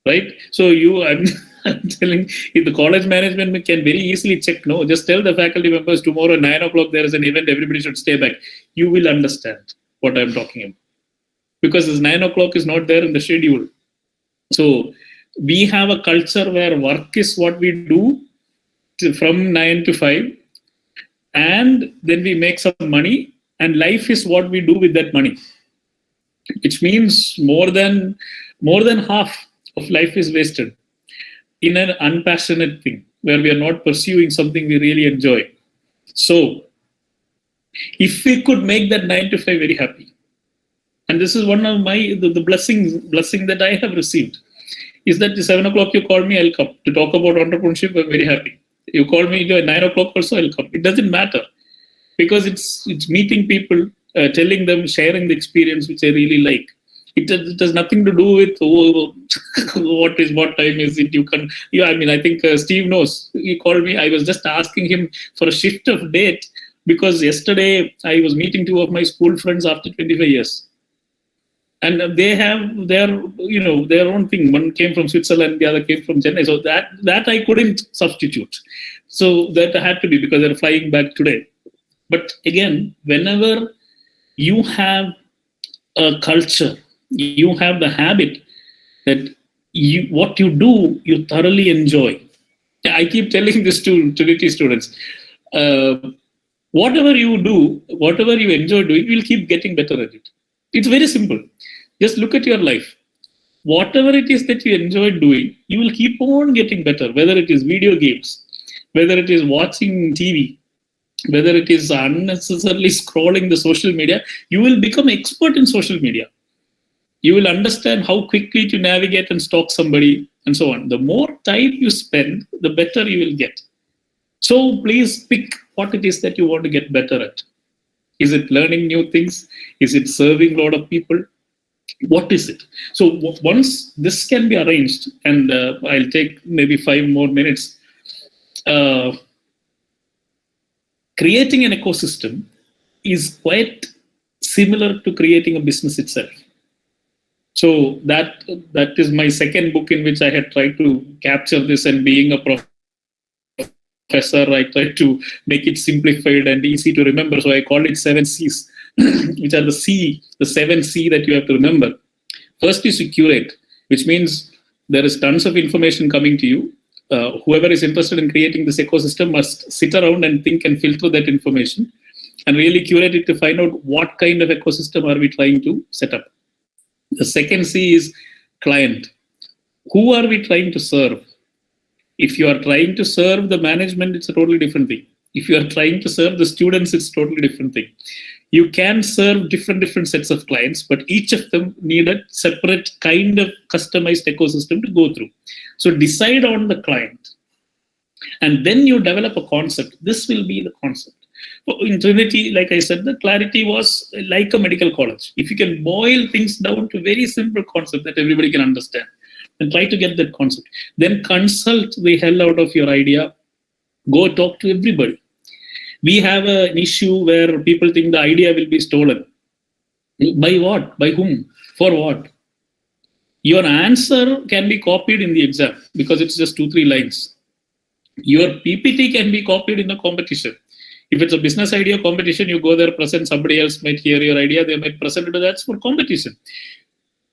[SPEAKER 5] Right? So I'm telling, if the college management can very easily check, no, just tell the faculty members tomorrow 9 o'clock there is an event, everybody should stay back. You will understand what I'm talking about. Because this 9 o'clock is not there in the schedule. So we have a culture where work is what we do from 9 to 5, and then we make some money, and life is what we do with that money, which means more than half of life is wasted in an unpassionate thing where we are not pursuing something we really enjoy. So if we could make that 9 to 5 very happy, and this is one of the blessing that I have received, is that at 7 o'clock you call me, I'll come. To talk about entrepreneurship, I'm very happy. You call me at 9 o'clock also, I'll come. It doesn't matter, because it's meeting people, telling them, sharing the experience, which I really like. It has nothing to do with what time is it. I think Steve knows. He called me. I was just asking him for a shift of date, because yesterday I was meeting 2 of my school friends after 25 years. And they have their own thing. One came from Switzerland, the other came from Chennai. So that I couldn't substitute. So that had to be, because they're flying back today. But again, whenever you have a culture, you have the habit that what you do, you thoroughly enjoy. I keep telling this to Trinity students. Whatever you do, whatever you enjoy doing, you'll keep getting better at it. It's very simple. Just look at your life. Whatever it is that you enjoy doing, you will keep on getting better, whether it is video games, whether it is watching TV, whether it is unnecessarily scrolling the social media. You will become expert in social media. You will understand how quickly to navigate and stalk somebody and so on. The more time you spend, the better you will get. So please pick what it is that you want to get better at. Is it learning new things? Is it serving a lot of people? What is it? So once this can be arranged, and I'll take maybe 5 more minutes, creating an ecosystem is quite similar to creating a business itself. So that is my second book, in which I had tried to capture this, and being a professor, I tried to make it simplified and easy to remember. So I called it 7 C's, which are the 7 C that you have to remember. First is to curate, which means there is tons of information coming to you. Whoever is interested in creating this ecosystem must sit around and think and filter that information and really curate it to find out what kind of ecosystem are we trying to set up. The second C is client. Who are we trying to serve? If you are trying to serve the management, it's a totally different thing. If you are trying to serve the students, it's a totally different thing. You can serve different sets of clients, but each of them need a separate kind of customized ecosystem to go through. So decide on the client, and then you develop a concept. This will be the concept. In Trinity, like I said, the clarity was like a medical college. If you can boil things down to very simple concept that everybody can understand, and try to get that concept, then consult the hell out of your idea. Go talk to everybody. We have an issue where people think the idea will be stolen. By what? By whom? For what? Your answer can be copied in the exam because it's just 2-3 lines. Your PPT can be copied in a competition. If it's a business idea competition, you go there, present, somebody else might hear your idea, they might present it, but that's for competition.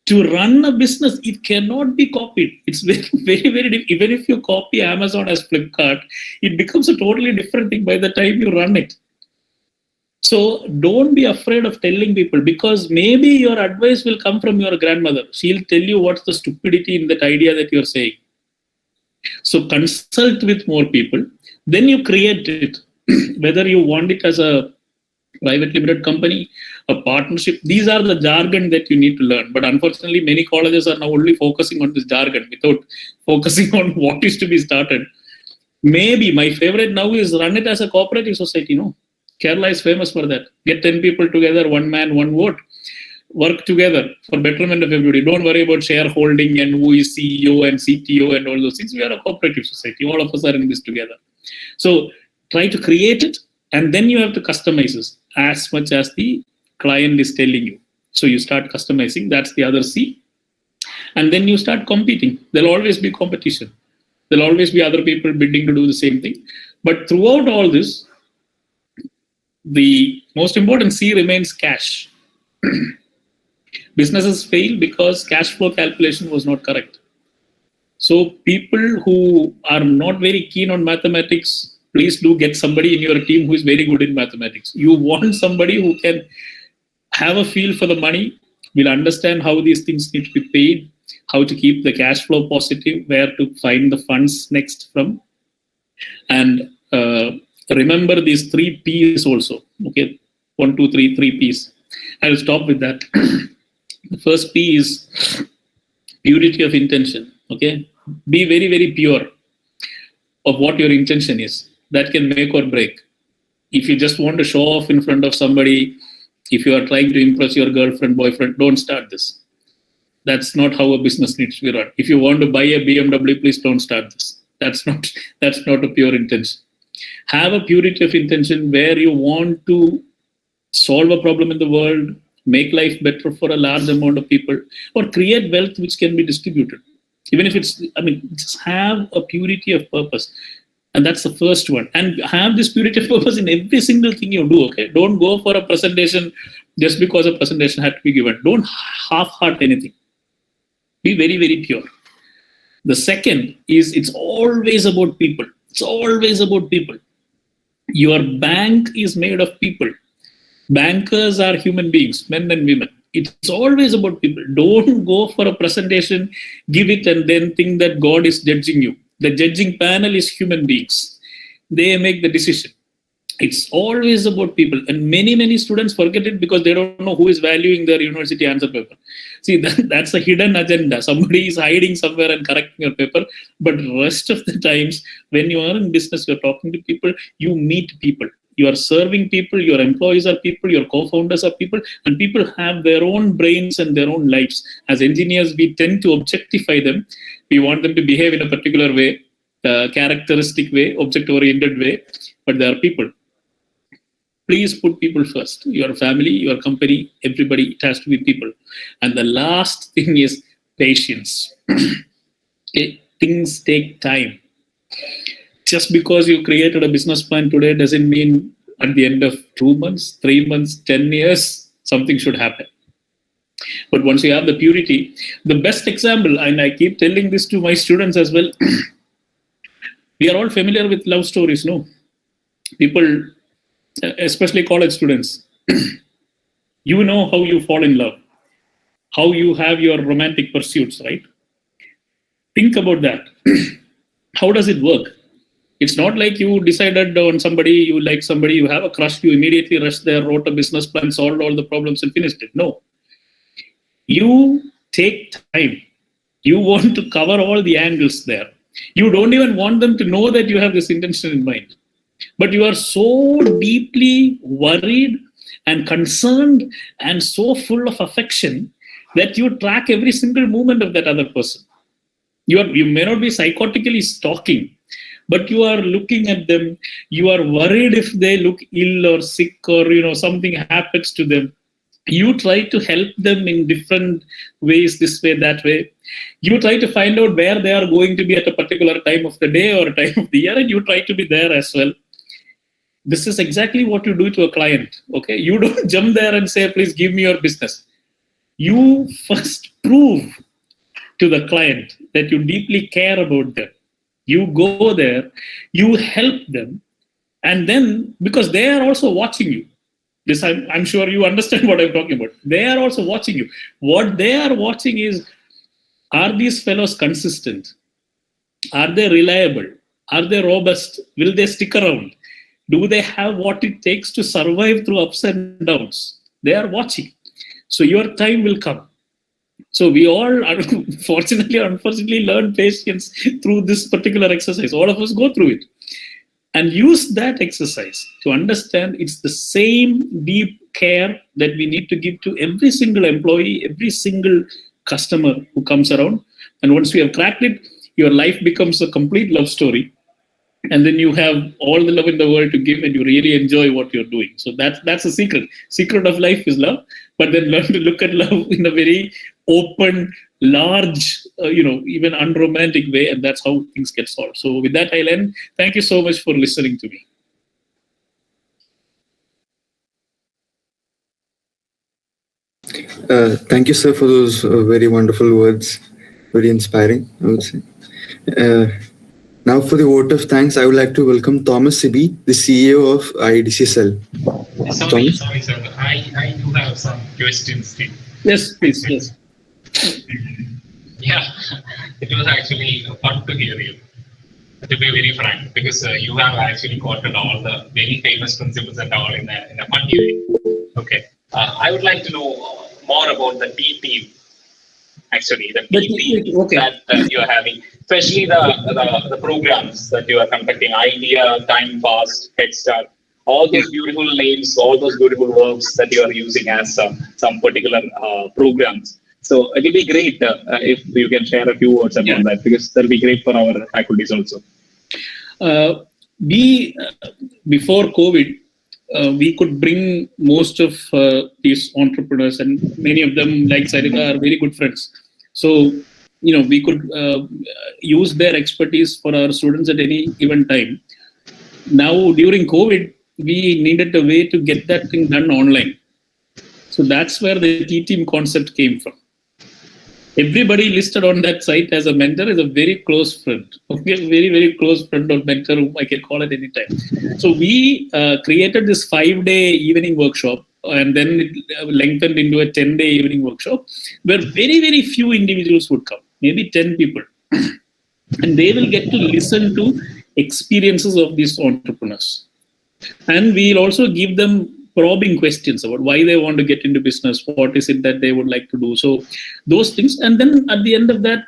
[SPEAKER 5] To run a business, it cannot be copied. It's very difficult. Even if you copy Amazon as Flipkart, it becomes a totally different thing by the time you run it. So don't be afraid of telling people, because maybe your advice will come from your grandmother. She'll tell you what's the stupidity in that idea that you're saying. So consult with more people. Then you create it. Whether you want it as a private limited company, a partnership, these are the jargon that you need to learn. But unfortunately, many colleges are now only focusing on this jargon without focusing on what is to be started. Maybe my favorite now is run it as a cooperative society. No, Kerala is famous for that. Get 10 people together, one man, one vote. Work together for betterment of everybody. Don't worry about shareholding and who is CEO and CTO and all those things. We are a cooperative society. All of us are in this together. So try to create it, and then you have to customize it as much as the client is telling you. So you start customizing. That's the other C. And then you start competing. There'll always be competition. There'll always be other people bidding to do the same thing. But throughout all this, the most important C remains cash. Businesses fail because cash flow calculation was not correct. So people who are not very keen on mathematics, please do get somebody in your team who is very good in mathematics. You want somebody who can have a feel for the money, will understand how these things need to be paid, how to keep the cash flow positive, where to find the funds next from. And remember these 3 P's also. Okay, 1, 2, 3, 3 P's. I'll stop with that. The first P is purity of intention. Okay, be very pure of what your intention is. That can make or break. If you just want to show off in front of somebody, if you are trying to impress your girlfriend, boyfriend, don't start this. That's not how a business needs to be run. If you want to buy a BMW, please don't start this. That's not a pure intention. Have a purity of intention where you want to solve a problem in the world, make life better for a large amount of people, or create wealth which can be distributed. Even if it's, just have a purity of purpose. And that's the first one. And have this purity of purpose in every single thing you do, okay? Don't go for a presentation just because a presentation had to be given. Don't half-heart anything. Be very, very pure. The second is, it's always about people. It's always about people. Your bank is made of people. Bankers are human beings, men and women. It's always about people. Don't go for a presentation, give it, and then think that God is judging you. The judging panel is human beings. They make the decision. It's always about people. And many students forget it because they don't know who is valuing their university answer paper. See, that's a hidden agenda. Somebody is hiding somewhere and correcting your paper. But rest of the times, when you are in business, you're talking to people, you meet people. You are serving people, your employees are people, your co-founders are people, and people have their own brains and their own lives. As engineers, we tend to objectify them. We want them to behave in a particular way, characteristic way, object-oriented way, but they are people. Please put people first. Your family, your company, everybody, it has to be people. And the last thing is patience. Things take time. Just because you created a business plan today doesn't mean at the end of 2 months, 3 months, 10 years, something should happen. But once you have the purity, the best example, and I keep telling this to my students as well, we are all familiar with love stories, no? People, especially college students, you know how you fall in love, how you have your romantic pursuits, right? Think about that. How does it work? It's not like you decided on somebody, you like somebody, you have a crush, you immediately rushed there, wrote a business plan, solved all the problems and finished it. No. You take time. You want to cover all the angles there. You don't even want them to know that you have this intention in mind. But you are so deeply worried and concerned and so full of affection that you track every single movement of that other person. You may not be psychotically stalking, but you are looking at them. You are worried if they look ill or sick or something happens to them. You try to help them in different ways, this way, that way. You try to find out where they are going to be at a particular time of the day or time of the year, and you try to be there as well. This is exactly what you do to a client. Okay, you don't jump there and say, please give me your business. You first prove to the client that you deeply care about them. You go there, you help them, and then, because they are also watching you, this I'm sure you understand what I'm talking about. They are also watching you. What they are watching is, are these fellows consistent? Are they reliable? Are they robust? Will they stick around? Do they have what it takes to survive through ups and downs? They are watching. So your time will come. So we all, fortunately or unfortunately, learn patience through this particular exercise. All of us go through it. And use that exercise to understand it's the same deep care that we need to give to every single employee, every single customer who comes around. And once we have cracked it, your life becomes a complete love story. And then you have all the love in the world to give, and you really enjoy what you're doing. So that's the secret. Secret of life is love, but then learn to look at love in a very open, large, even unromantic way, and that's how things get solved. So with that, I'll end. Thank you so much for listening to me.
[SPEAKER 1] Thank you, sir, for those very wonderful words. Very inspiring, I would say. Now for the vote of thanks, I would like to welcome Thomas Sibi, the CEO of IEDC Cell.
[SPEAKER 6] Sorry, sir. I do have some questions.
[SPEAKER 5] Yes, please. Yes.
[SPEAKER 6] Yeah, it was actually fun to hear you, to be very frank, because you have actually quoted all the very famous principles and all in a fun way. Okay. I would like to know more about the T team. Actually, the T
[SPEAKER 5] okay.
[SPEAKER 6] that you are having, especially the programs that you are conducting, Idea, Time Fast, Head Start, all those beautiful names, all those beautiful verbs that you are using as some particular programs. So it will be great if you can share a few words about that, because that will be great for our faculties also.
[SPEAKER 5] Before COVID, we could bring most of these entrepreneurs, and many of them, like Sarika, are very good friends. So, we could use their expertise for our students at any given time. Now, during COVID, we needed a way to get that thing done online. So that's where the T-team concept came from. Everybody listed on that site as a mentor is a very close friend. Okay, very, very close friend or mentor whom I can call at any time. So we created this 5-day evening workshop, and then it lengthened into a 10-day evening workshop where very, very few individuals would come, maybe 10 people. And they will get to listen to experiences of these entrepreneurs. And we'll also give them probing questions about why they want to get into business, what is it that they would like to do. So those things, and then at the end of that,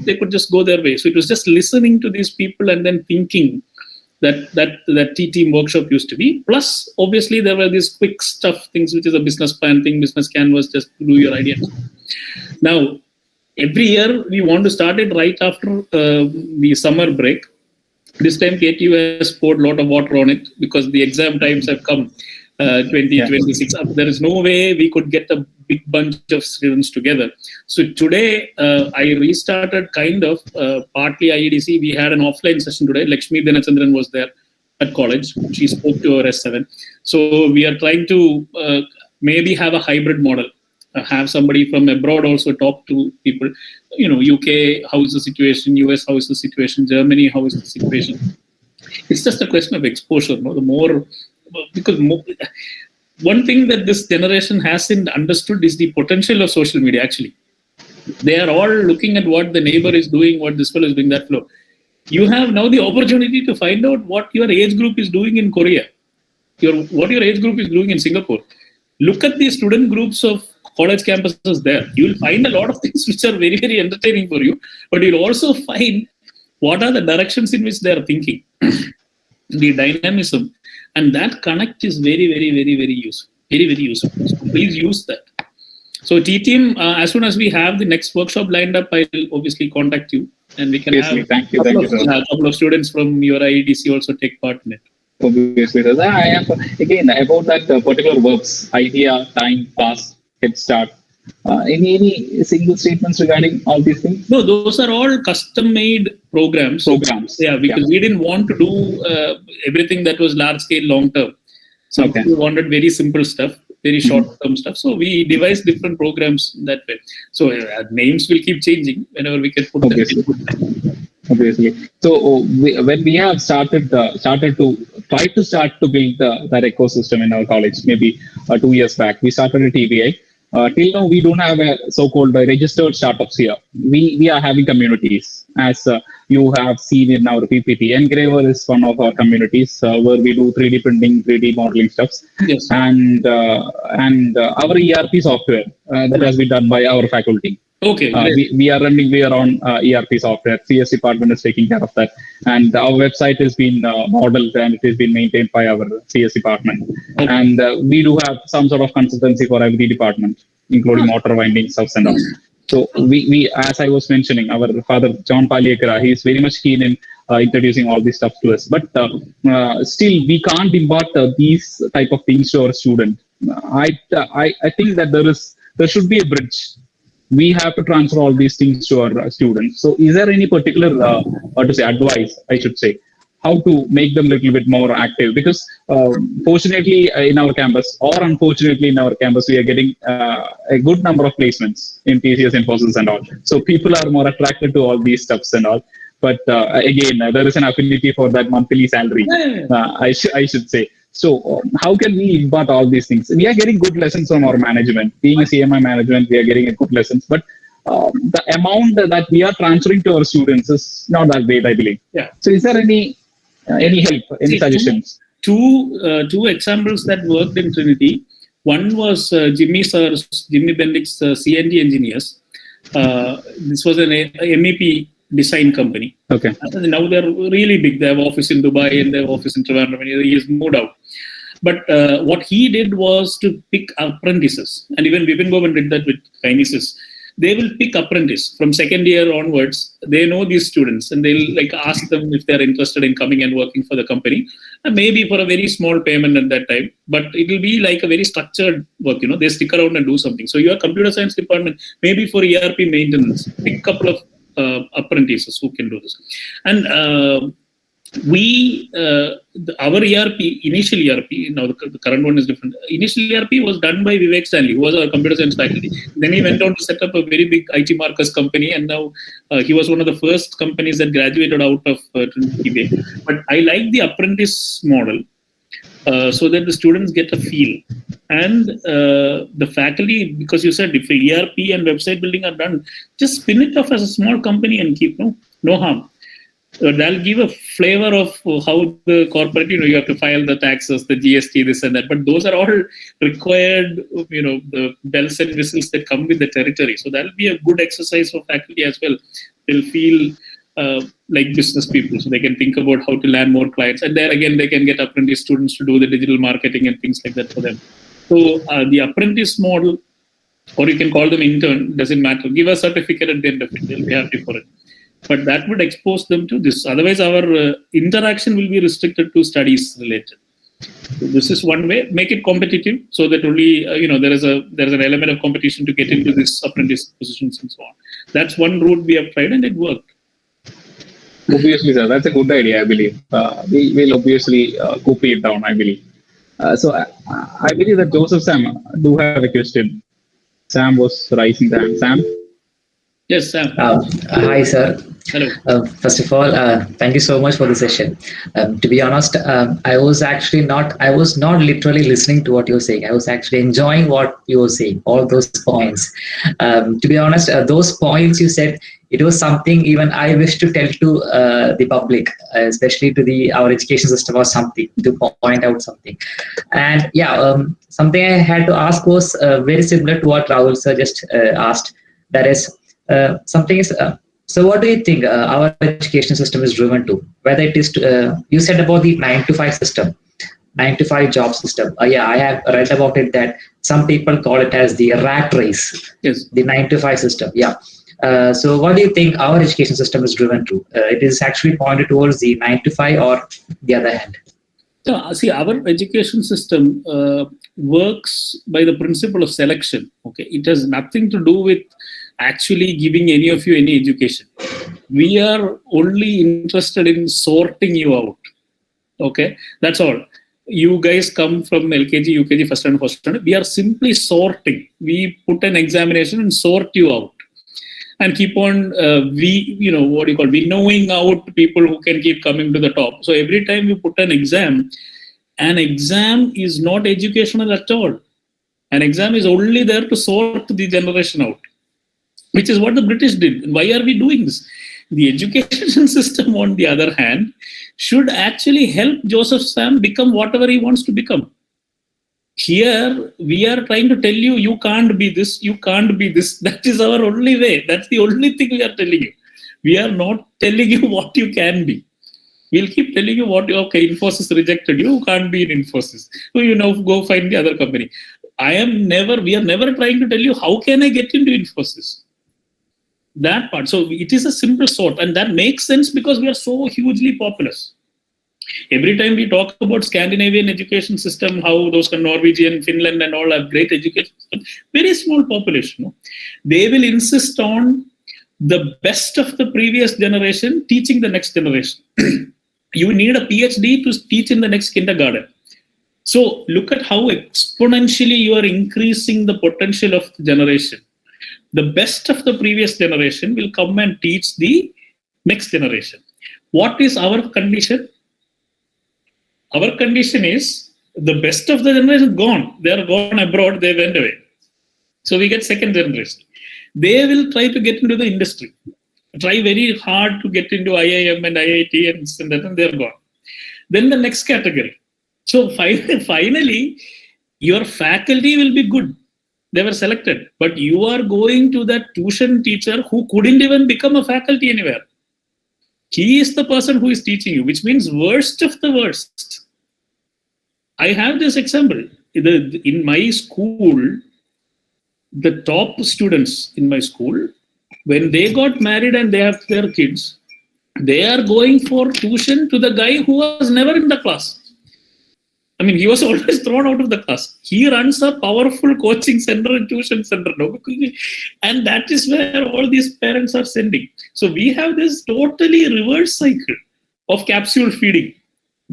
[SPEAKER 5] they could just go their way. So it was just listening to these people and then thinking that T-team workshop used to be. Plus, obviously, there were these quick stuff things, which is a business plan thing, business canvas, just do your ideas. Now, every year we want to start it right after the summer break. This time KTU has poured a lot of water on it because the exam times have come. 2026. There is no way we could get a big bunch of students together. So today I restarted kind of partly IEDC. We had an offline session today. Lakshmi Dhanachandran was there at college. She spoke to our S7. So we are trying to maybe have a hybrid model. Have somebody from abroad also talk to people. UK, how is the situation? US, how is the situation? Germany, how is the situation? It's just a question of exposure. The more, because one thing that this generation hasn't understood is the potential of social media. Actually, they are all looking at what the neighbor is doing, what this fellow is doing, that fellow. You have now the opportunity to find out what your age group is doing in Korea, what your age group is doing in Singapore. Look at the student groups of college campuses there. You will find a lot of things which are very, very entertaining for you, but you'll also find what are the directions in which they are thinking, the dynamism. And that connect is very, very, very, very useful. Very, very useful. So please use that. So T-team, as soon as we have the next workshop lined up, I will obviously contact you, and we can have
[SPEAKER 6] Thank you,
[SPEAKER 5] a couple of students from your IEDC also take part in it.
[SPEAKER 6] Obviously, I am again about that particular verbs: idea, time, past, head start. Any single statements regarding all these things?
[SPEAKER 5] No, those are all custom-made programs. Yeah, because we didn't want to do everything that was large-scale, long-term. So we wanted very simple stuff, very short-term stuff. So we devised different programs that way. So names will keep changing whenever we can put them in.
[SPEAKER 6] Obviously. So when we have started to build that ecosystem in our college, maybe 2 years back, we started a TBI. Till now, we don't have a so-called registered startups here. We are having communities, as you have seen in our PPT. Engraver is one of our communities where we do 3D printing, 3D modeling stuffs,
[SPEAKER 5] yes.
[SPEAKER 6] and our ERP software that has been done by our faculty.
[SPEAKER 5] Okay.
[SPEAKER 6] We are running our own ERP software. CS department is taking care of that, and our website has been modeled and it has been maintained by our CS department. Okay. And we do have some sort of consultancy for every department, including motor winding stuff and all. So we, as I was mentioning, our father John Paliyakara, he is very much keen in introducing all this stuff to us. But still, we can't impart these type of things to our student. I think that there should be a bridge. We have to transfer all these things to our students. So is there any particular, advice, I should say, how to make them a little bit more active? Because fortunately in our campus, or unfortunately in our campus, we are getting a good number of placements in TCS, Infosys and all. So people are more attracted to all these stuffs and all. But again, there is an affinity for that monthly salary, I should say. So how can we impart all these things? We are getting good lessons from our management. Being a CMI management, we are getting good lessons. But the amount that we are transferring to our students is not that great, I believe.
[SPEAKER 5] Yeah.
[SPEAKER 6] So is there any help, any suggestions?
[SPEAKER 5] Two examples that worked in Trinity. One was Jimmy Bendick's CNG engineers. This was an MEP design company.
[SPEAKER 6] Okay.
[SPEAKER 5] Now they're really big. They have office in Dubai and they have office in Trivandrum. He has moved out. But what he did was to pick apprentices. And even Vipin Govind did that with Kinesis. they will pick apprentice from second year onwards. They know these students and they'll like ask them if they're interested in coming and working for the company, and maybe for a very small payment at that time, but it will be like a very structured work. They stick around and do something. So your computer science department, maybe for ERP maintenance, pick a couple of apprentices who can do this. And our ERP, initial ERP, now the current one is different. Initial ERP was done by Vivek Stanley, who was our computer science faculty. Then he went on to set up a very big IT markers company, and now he was one of the first companies that graduated out of Trinity. But I like the apprentice model so that the students get a feel. And the faculty, because you said if ERP and website building are done, just spin it off as a small company and keep no harm. That'll give a flavor of how the corporate, you have to file the taxes, the GST, this and that. But those are all required, the bells and whistles that come with the territory. So that'll be a good exercise for faculty as well. They'll feel like business people, so they can think about how to land more clients. And there again, they can get apprentice students to do the digital marketing and things like that for them. So the apprentice model, or you can call them intern, doesn't matter. Give a certificate at the end of it. They'll be happy for it. But that would expose them to this. Otherwise, our interaction will be restricted to studies related. So this is one way. Make it competitive so that only there is an element of competition to get into this apprentice positions and so on. That's one route we have tried and it worked.
[SPEAKER 3] Obviously, sir, that's a good idea. I believe we will obviously copy it down. I believe. So I believe that Joseph Sam do have a question. Sam was raising the hand. Sam.
[SPEAKER 5] Yes, Sam.
[SPEAKER 7] Hi, sir.
[SPEAKER 5] Hello.
[SPEAKER 7] First of all, thank you so much for the session. To be honest, I was not literally listening to what you were saying. I was actually enjoying what you were saying, all those points. To be honest, those points you said, it was something even I wish to tell to the public, especially to our education system or something, to point out something. And something I had to ask was very similar to what Rahul sir just asked. That is, so what do you think our education system is driven to? Whether it is you said about the 9-to-5 system, 9-to-5 job system. I have read about it that some people call it as the rat race.
[SPEAKER 5] Yes.
[SPEAKER 7] The 9-to-5 system. Yeah. So what do you think our education system is driven to? It is actually pointed towards the 9-to-5 or the other hand?
[SPEAKER 5] So, see, our education system works by the principle of selection. Okay, it has nothing to do with actually giving any of you any education. We are only interested in sorting you out. Okay, that's all. You guys come from LKG, UKG, first standard, first standard. We are simply sorting. We put an examination and sort you out, and keep on winnowing out people who can keep coming to the top. So every time you put an exam is not educational at all. An exam is only there to sort the generation out, which is what the British did. Why are we doing this? The education system, on the other hand, should actually help Joseph Sam become whatever he wants to become. Here, we are trying to tell you, you can't be this, you can't be this. That is our only way. That's the only thing we are telling you. We are not telling you what you can be. We'll keep telling you Infosys rejected you, can't be in Infosys. So, go find the other company. We are never trying to tell you, how can I get into Infosys? That part. So it is a simple sort, and that makes sense because we are so hugely populous. Every time we talk about Scandinavian education system, how those Norwegian, Finland and all have great education system, very small population. They will insist on the best of the previous generation teaching the next generation. You need a PhD to teach in the next kindergarten. So look at how exponentially you are increasing the potential of the generation. The best of the previous generation will come and teach the next generation. What is our condition? Our condition is the best of the generation gone. They are gone abroad, they went away. So we get second generation. They will try to get into the industry. Try very hard to get into IIM and IIT and they're gone. Then the next category. So finally, your faculty will be good. They were selected. But you are going to that tuition teacher who couldn't even become a faculty anywhere. He is the person who is teaching you, which means worst of the worst. I have this example. In my school, the top students in my school, when they got married and they have their kids, they are going for tuition to the guy who was never in the class. I mean, he was always thrown out of the class. He runs a powerful coaching center and tuition center now. And that is where all these parents are sending. So we have this totally reverse cycle of capsule feeding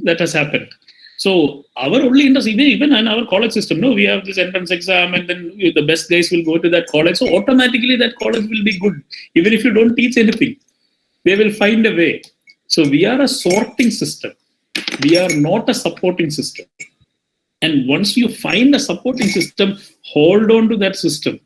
[SPEAKER 5] that has happened. So our only interest, even in our college system, no, we have this entrance exam and then the best guys will go to that college. So automatically that college will be good. Even if you don't teach anything, they will find a way. So we are a sorting system. We are not a supporting system. And once you find a supporting system, hold on to that system.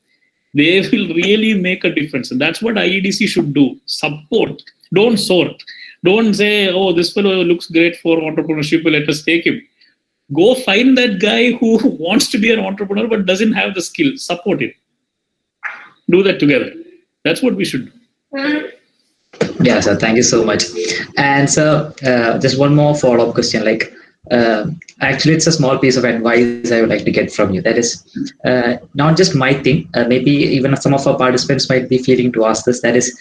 [SPEAKER 5] They will really make a difference. And that's what IEDC should do. Support. Don't sort. Don't say, oh, this fellow looks great for entrepreneurship, let us take him. Go find that guy who wants to be an entrepreneur but doesn't have the skill. Support him. Do that together. That's what we should do.
[SPEAKER 7] Yeah, sir. Thank you so much. And so, just one more follow-up question. Like, actually, it's a small piece of advice I would like to get from you. That is not just my thing. Maybe even some of our participants might be feeling to ask this. That is,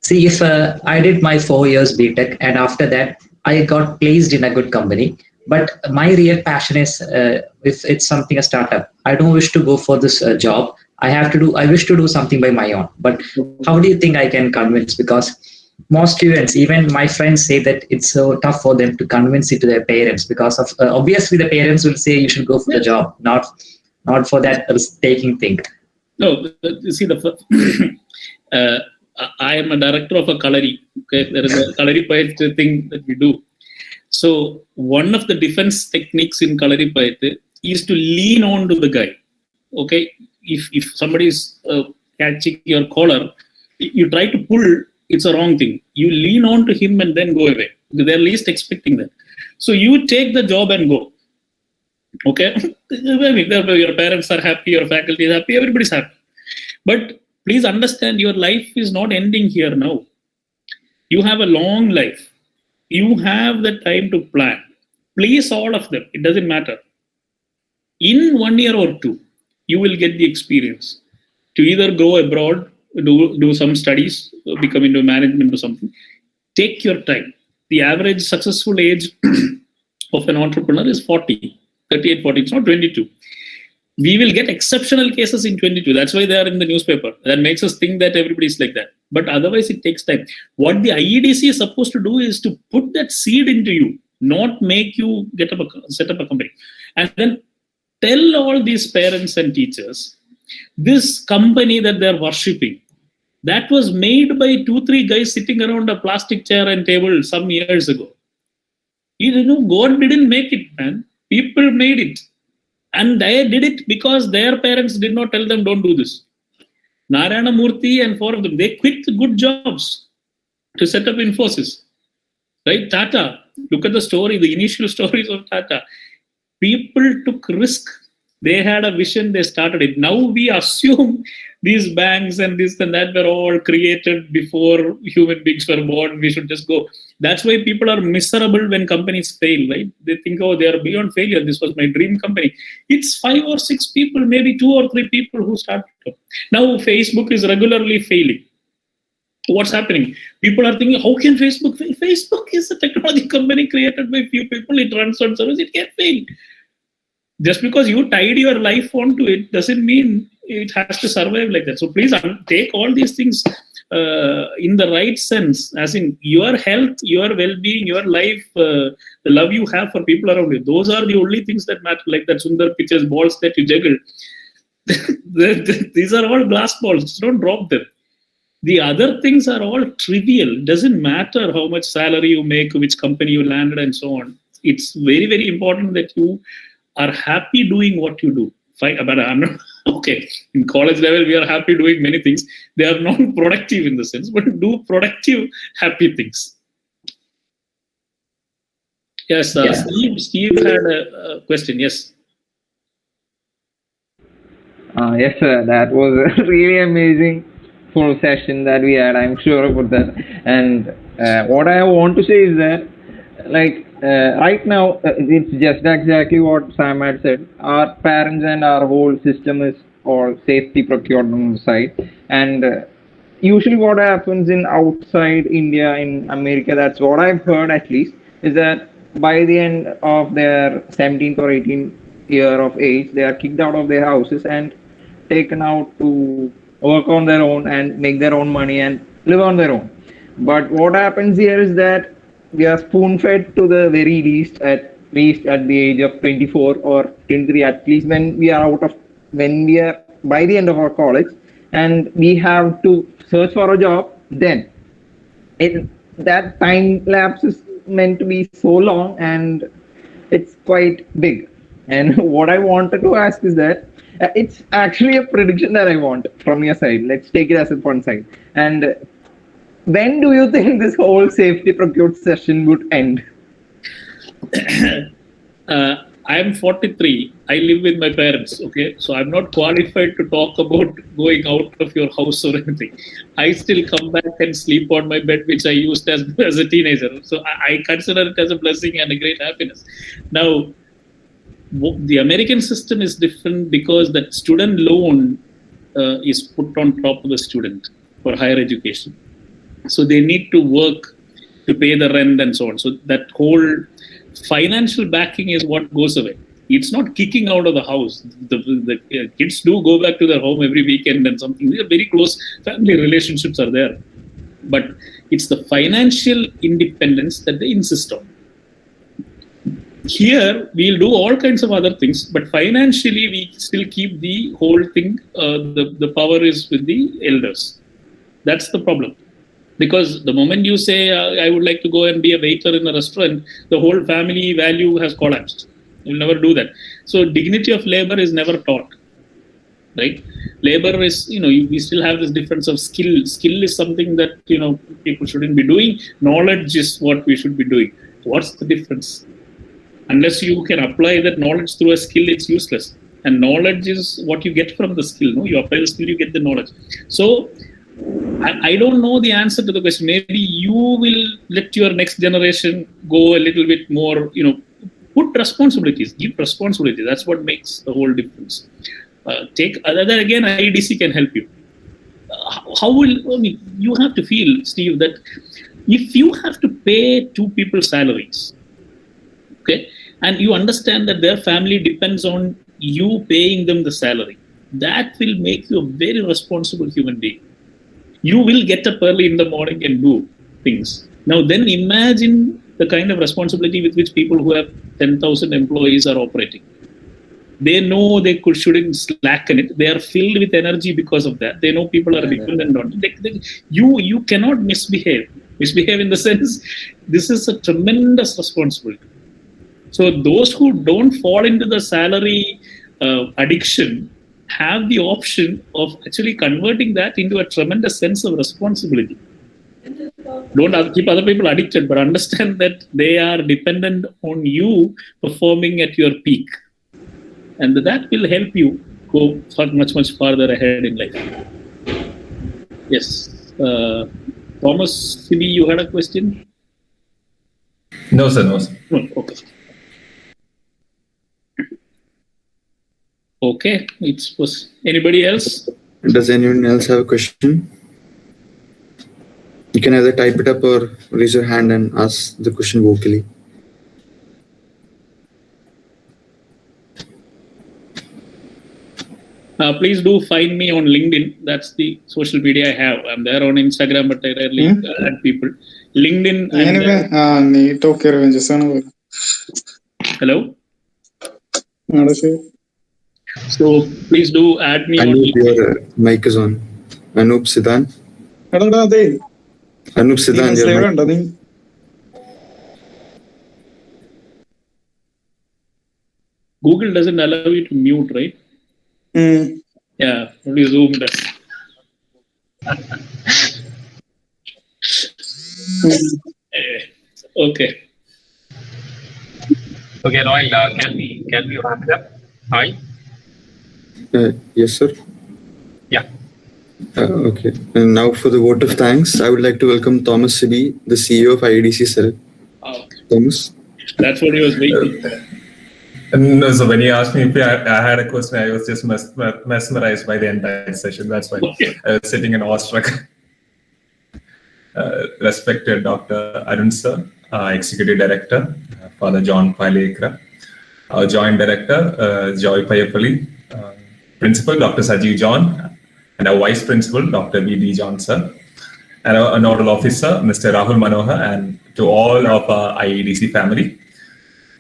[SPEAKER 7] see, if I did my 4 years BTech and after that I got placed in a good company, but my real passion is if it's something a startup, I don't wish to go for this job. I wish to do something by my own. But how do you think I can convince? Because most students, even my friends, say that it's so tough for them to convince it to their parents because of obviously the parents will say you should go for the job, not for that risk-taking thing.
[SPEAKER 5] No, you see, I am a director of a Kalari. Okay, there is a Kalari Payat thing that we do. So one of the defense techniques in Kalari Payat is to lean on to the guy. Okay, if somebody is catching your collar, you try to pull. It's a wrong thing. You lean on to him and then go away. They're least expecting that. So you take the job and go. Okay? Your parents are happy, your faculty is happy, everybody's happy. But please understand, your life is not ending here now. You have a long life. You have the time to plan. Please, all of them. It doesn't matter. In 1 year or two, you will get the experience to either go abroad, do some studies, become into management or something. Take your time. The average successful age of an entrepreneur is 40, 38, 40. It's not 22. We will get exceptional cases in 22. That's why they are in the newspaper. That makes us think that everybody is like that. But otherwise, it takes time. What the IEDC is supposed to do is to put that seed into you, not make you set up a company. And then tell all these parents and teachers, this company that they're worshipping, that was made by 2-3 guys sitting around a plastic chair and table some years ago. You know, God didn't make it, man. People made it. And they did it because their parents did not tell them, don't do this. Narayana Murthy and 4 of them, they quit good jobs to set up Infosys. Right? Tata, look at the story, the initial stories of Tata. People took risk. They had a vision, they started it. Now we assume these banks and this and that were all created before human beings were born. We should just go. That's why people are miserable when companies fail, right? They think, oh, they are beyond failure. This was my dream company. It's 5 or 6 people, maybe 2 or 3 people who started. Now Facebook is regularly failing. What's happening? People are thinking, how can Facebook fail? Facebook is a technology company created by few people. It runs on service. It can't fail. Just because you tied your life onto it doesn't mean it has to survive like that. So please take all these things in the right sense, as in your health, your well-being, your life, the love you have for people around you. Those are the only things that matter, like that Sundar Pichai's balls that you juggle. These are all glass balls. Don't drop them. The other things are all trivial. Doesn't matter how much salary you make, which company you landed, and so on. It's very, very important that you are happy doing what you do. But I'm not, okay, in college level, we are happy doing many things. They are not productive in the sense, but do productive, happy things. Yes, Steve had a question. Yes.
[SPEAKER 8] Yes, sir. That was a really amazing full session that we had. I'm sure about that. And what I want to say is that, like, right now, it's just exactly what Sam had said. Our parents and our whole system is or safety procurement side. And usually what happens in outside India, in America, that's what I've heard at least, is that by the end of their 17th or 18th year of age, they are kicked out of their houses and taken out to work on their own and make their own money and live on their own. But what happens here is that we are spoon-fed to the very least at the age of 24 or 23, at least when we are by the end of our college, and we have to search for a job. Then that time lapse is meant to be so long, and it's quite big. And what I wanted to ask is that it's actually a prediction that I want from your side. Let's take it as a one side. And when do you think this whole safety procured session would end?
[SPEAKER 5] I am 43. I live with my parents. Okay, so I'm not qualified to talk about going out of your house or anything. I still come back and sleep on my bed, which I used as a teenager. So I consider it as a blessing and a great happiness. Now, the American system is different because that student loan is put on top of the student for higher education. So they need to work to pay the rent and so on. So that whole financial backing is what goes away. It's not kicking out of the house. The kids do go back to their home every weekend and something. Very close family relationships are there. But it's the financial independence that they insist on. Here, we'll do all kinds of other things, but financially, we still keep the whole thing, the power is with the elders. That's the problem. Because the moment you say, I would like to go and be a waiter in a restaurant, the whole family value has collapsed. You'll never do that. So dignity of labor is never taught, right? Labor is, we still have this difference of skill. Skill is something that, people shouldn't be doing. Knowledge is what we should be doing. What's the difference? Unless you can apply that knowledge through a skill, it's useless. And knowledge is what you get from the skill. No, you apply the skill, you get the knowledge. So I don't know the answer to the question. Maybe you will let your next generation go a little bit more, put responsibilities, give responsibility. That's what makes the whole difference. Other again, IEDC can help you. You have to feel, Steve, that if you have to pay two people's salaries, okay, and you understand that their family depends on you paying them the salary, that will make you a very responsible human being. You will get up early in the morning and do things. Now then imagine the kind of responsibility with which people who have 10,000 employees are operating. They know they shouldn't slacken it. They are filled with energy because of that. They know people are dependent on it. You cannot misbehave. Misbehave in the sense, this is a tremendous responsibility. So those who don't fall into the salary addiction have the option of actually converting that into a tremendous sense of responsibility. Don't keep other people addicted, but understand that they are dependent on you performing at your peak. And that will help you go much, much farther ahead in life. Yes. Thomas, maybe you had a question?
[SPEAKER 9] No, sir. No, sir.
[SPEAKER 5] No, okay. Okay. Was anybody else?
[SPEAKER 1] Does anyone else have a question? You can either type it up or raise your hand and ask the question vocally.
[SPEAKER 5] Please do find me on LinkedIn. That's the social media I have. I'm there on Instagram, but I rarely add people. LinkedIn. Hello? So please do add me on LinkedIn.
[SPEAKER 1] Your mic is on. Anup Siddhan. Anup Siddhan, your mic.
[SPEAKER 5] Google doesn't allow you to mute, right? Yeah, only Zoom does. Okay.
[SPEAKER 6] Okay, Noel, can we wrap it up? Hi.
[SPEAKER 1] Yes, sir.
[SPEAKER 6] Yeah.
[SPEAKER 1] Okay. And now for the vote of thanks, I would like to welcome Thomas Sibi, the CEO of IEDC CCE.
[SPEAKER 5] Okay.
[SPEAKER 1] Thomas.
[SPEAKER 5] That's what he was waiting.
[SPEAKER 9] No, so when you asked me if I had a question, I was just mesmerized by the entire session. That's why I was sitting in awestruck. Respected Dr. Arun Sir, Executive Director, Father John Palekra, our Joint Director, Joy Payapalli, Principal, Dr. Sajeev John, and our Vice Principal, Dr. V.D. John Sir, and our Nodal Officer, Mr. Rahul Manohar, and to all of our IEDC family.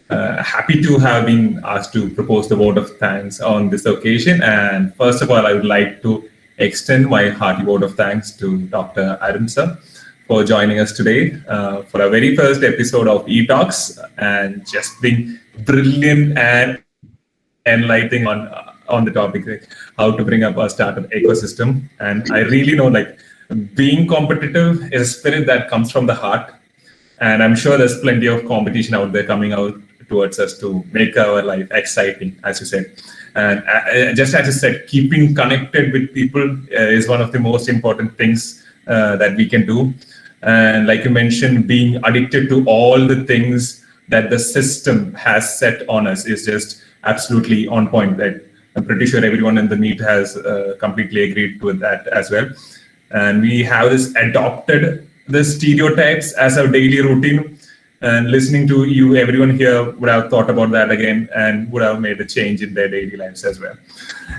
[SPEAKER 9] Happy to have been asked to propose the vote of thanks on this occasion. And first of all, I would like to extend my hearty vote of thanks to Dr. Arun Sir for joining us today for our very first episode of eTalks, and just being brilliant and enlightening on the topic, like how to bring up a startup ecosystem. And I really know, like, being competitive is a spirit that comes from the heart. And I'm sure there's plenty of competition out there coming out towards us to make our life exciting, as you said. And just as you said, keeping connected with people is one of the most important things that we can do. And like you mentioned, being addicted to all the things that the system has set on us is just absolutely on point. That I'm pretty sure everyone in the meet has completely agreed with that as well. And we have adopted the stereotypes as our daily routine. And listening to you, everyone here would have thought about that again and would have made a change in their daily lives as well.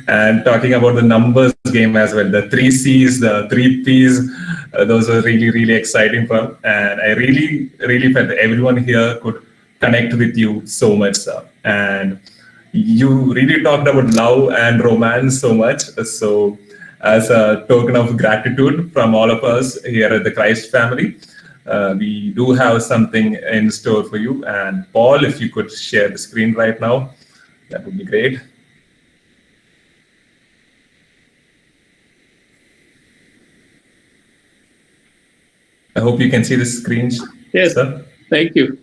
[SPEAKER 9] And talking about the numbers game as well, the 3 C's, the 3 P's, those are really, really exciting for. And I really, really felt that everyone here could connect with you so much, sir. And you really talked about love and romance so much. So as a token of gratitude from all of us here at the Christ family, we do have something in store for you. And Paul, if you could share the screen right now, that would be great. I hope you can see the screen.
[SPEAKER 5] Yes,
[SPEAKER 9] sir.
[SPEAKER 5] Thank you.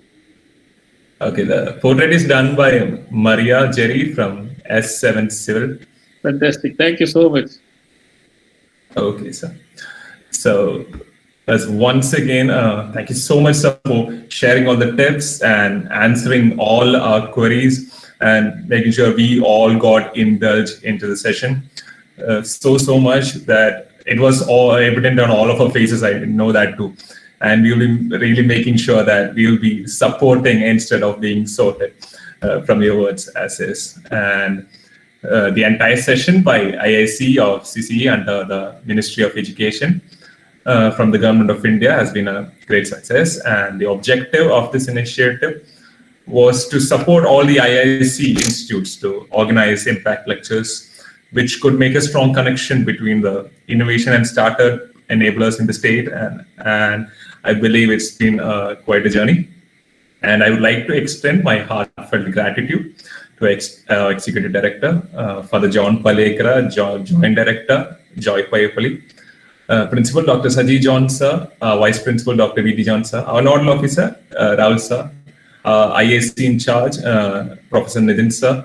[SPEAKER 9] Okay, the portrait is done by Maria Jerry from S7 Civil.
[SPEAKER 5] Fantastic. Thank you so much.
[SPEAKER 9] Okay, sir. So, as once again, thank you so much, sir, for sharing all the tips and answering all our queries and making sure we all got indulged into the session. So much that it was all evident on all of our faces. I know that too. And we'll be really making sure that we'll be supporting instead of being sorted from your words as is. And the entire session by IEDC CCE under the Ministry of Education from the Government of India has been a great success. And the objective of this initiative was to support all the IISc institutes to organize impact lectures, which could make a strong connection between the innovation and startup enablers in the state. And I believe it's been quite a journey. And I would like to extend my heartfelt gratitude to Executive Director, Father John Palekra, Joint Director, Joy Payapalli, Principal Dr. Sajeev John Sir, Vice Principal Dr. V.D. John Sir, our Nodal Officer, Rahul Sir, IAC in charge, Professor Nitin Sir,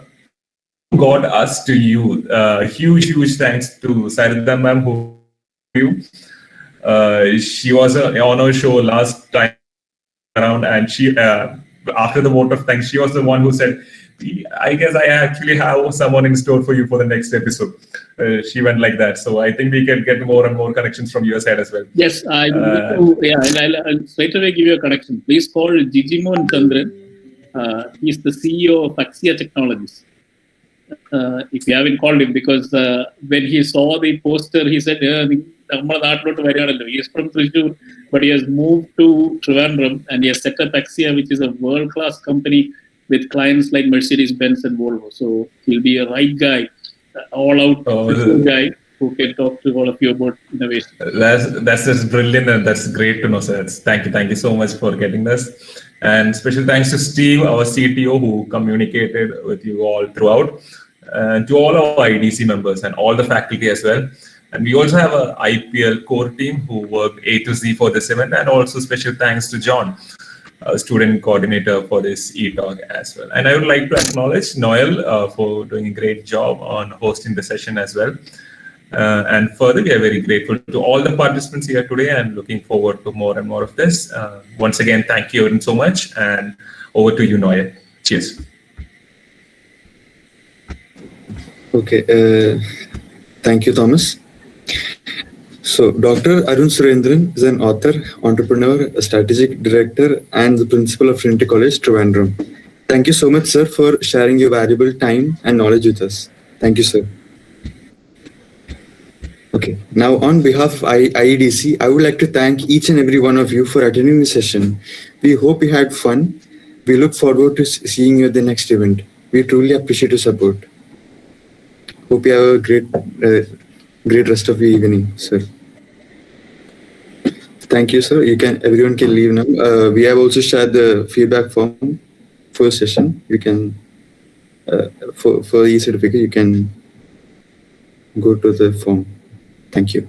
[SPEAKER 9] got us to you. Huge thanks to Saridha ma'am, who she was on our show last time around, and she after the vote of thanks, she was the one who said, I guess I actually have someone in store for you for the next episode. She went like that. So I think we can get more and more connections from your side as well.
[SPEAKER 5] Yes, I will. I'll straight away give you a connection. Please call Jijimon Chandran. He's the CEO of Axia Technologies. If you haven't called him, because when he saw the poster, he said, he is from Thrissur, but he has moved to Trivandrum and he has set up Axia, which is a world-class company with clients like Mercedes-Benz and Volvo. So he'll be a right guy, all-out guy who can talk to all of you about innovation.
[SPEAKER 9] That's just brilliant, and that's great to know, sir. Thank you so much for getting this. And special thanks to Steve, our CTO, who communicated with you all throughout, and to all our IEDC members and all the faculty as well. And we also have a IPL core team who worked A to Z for this event, and also special thanks to John, student coordinator for this e-talk as well. And I would like to acknowledge Noel for doing a great job on hosting the session as well. And further, we are very grateful to all the participants here today and looking forward to more and more of this. Once again, thank you so much, and over to you, Noel. Cheers.
[SPEAKER 1] Okay. Thank you, Thomas. So, Dr. Arun Surendran is an author, entrepreneur, a strategic director, and the principal of Trinity College, Trivandrum. Thank you so much, sir, for sharing your valuable time and knowledge with us. Thank you, sir. Okay. Now, on behalf of IEDC, I would like to thank each and every one of you for attending the session. We hope you had fun. We look forward to seeing you at the next event. We truly appreciate your support. Hope you have a great rest of your evening, sir. Thank you, sir. Everyone can leave now. We have also shared the feedback form for the session. You can, for e-certificate, you can go to the form. Thank you.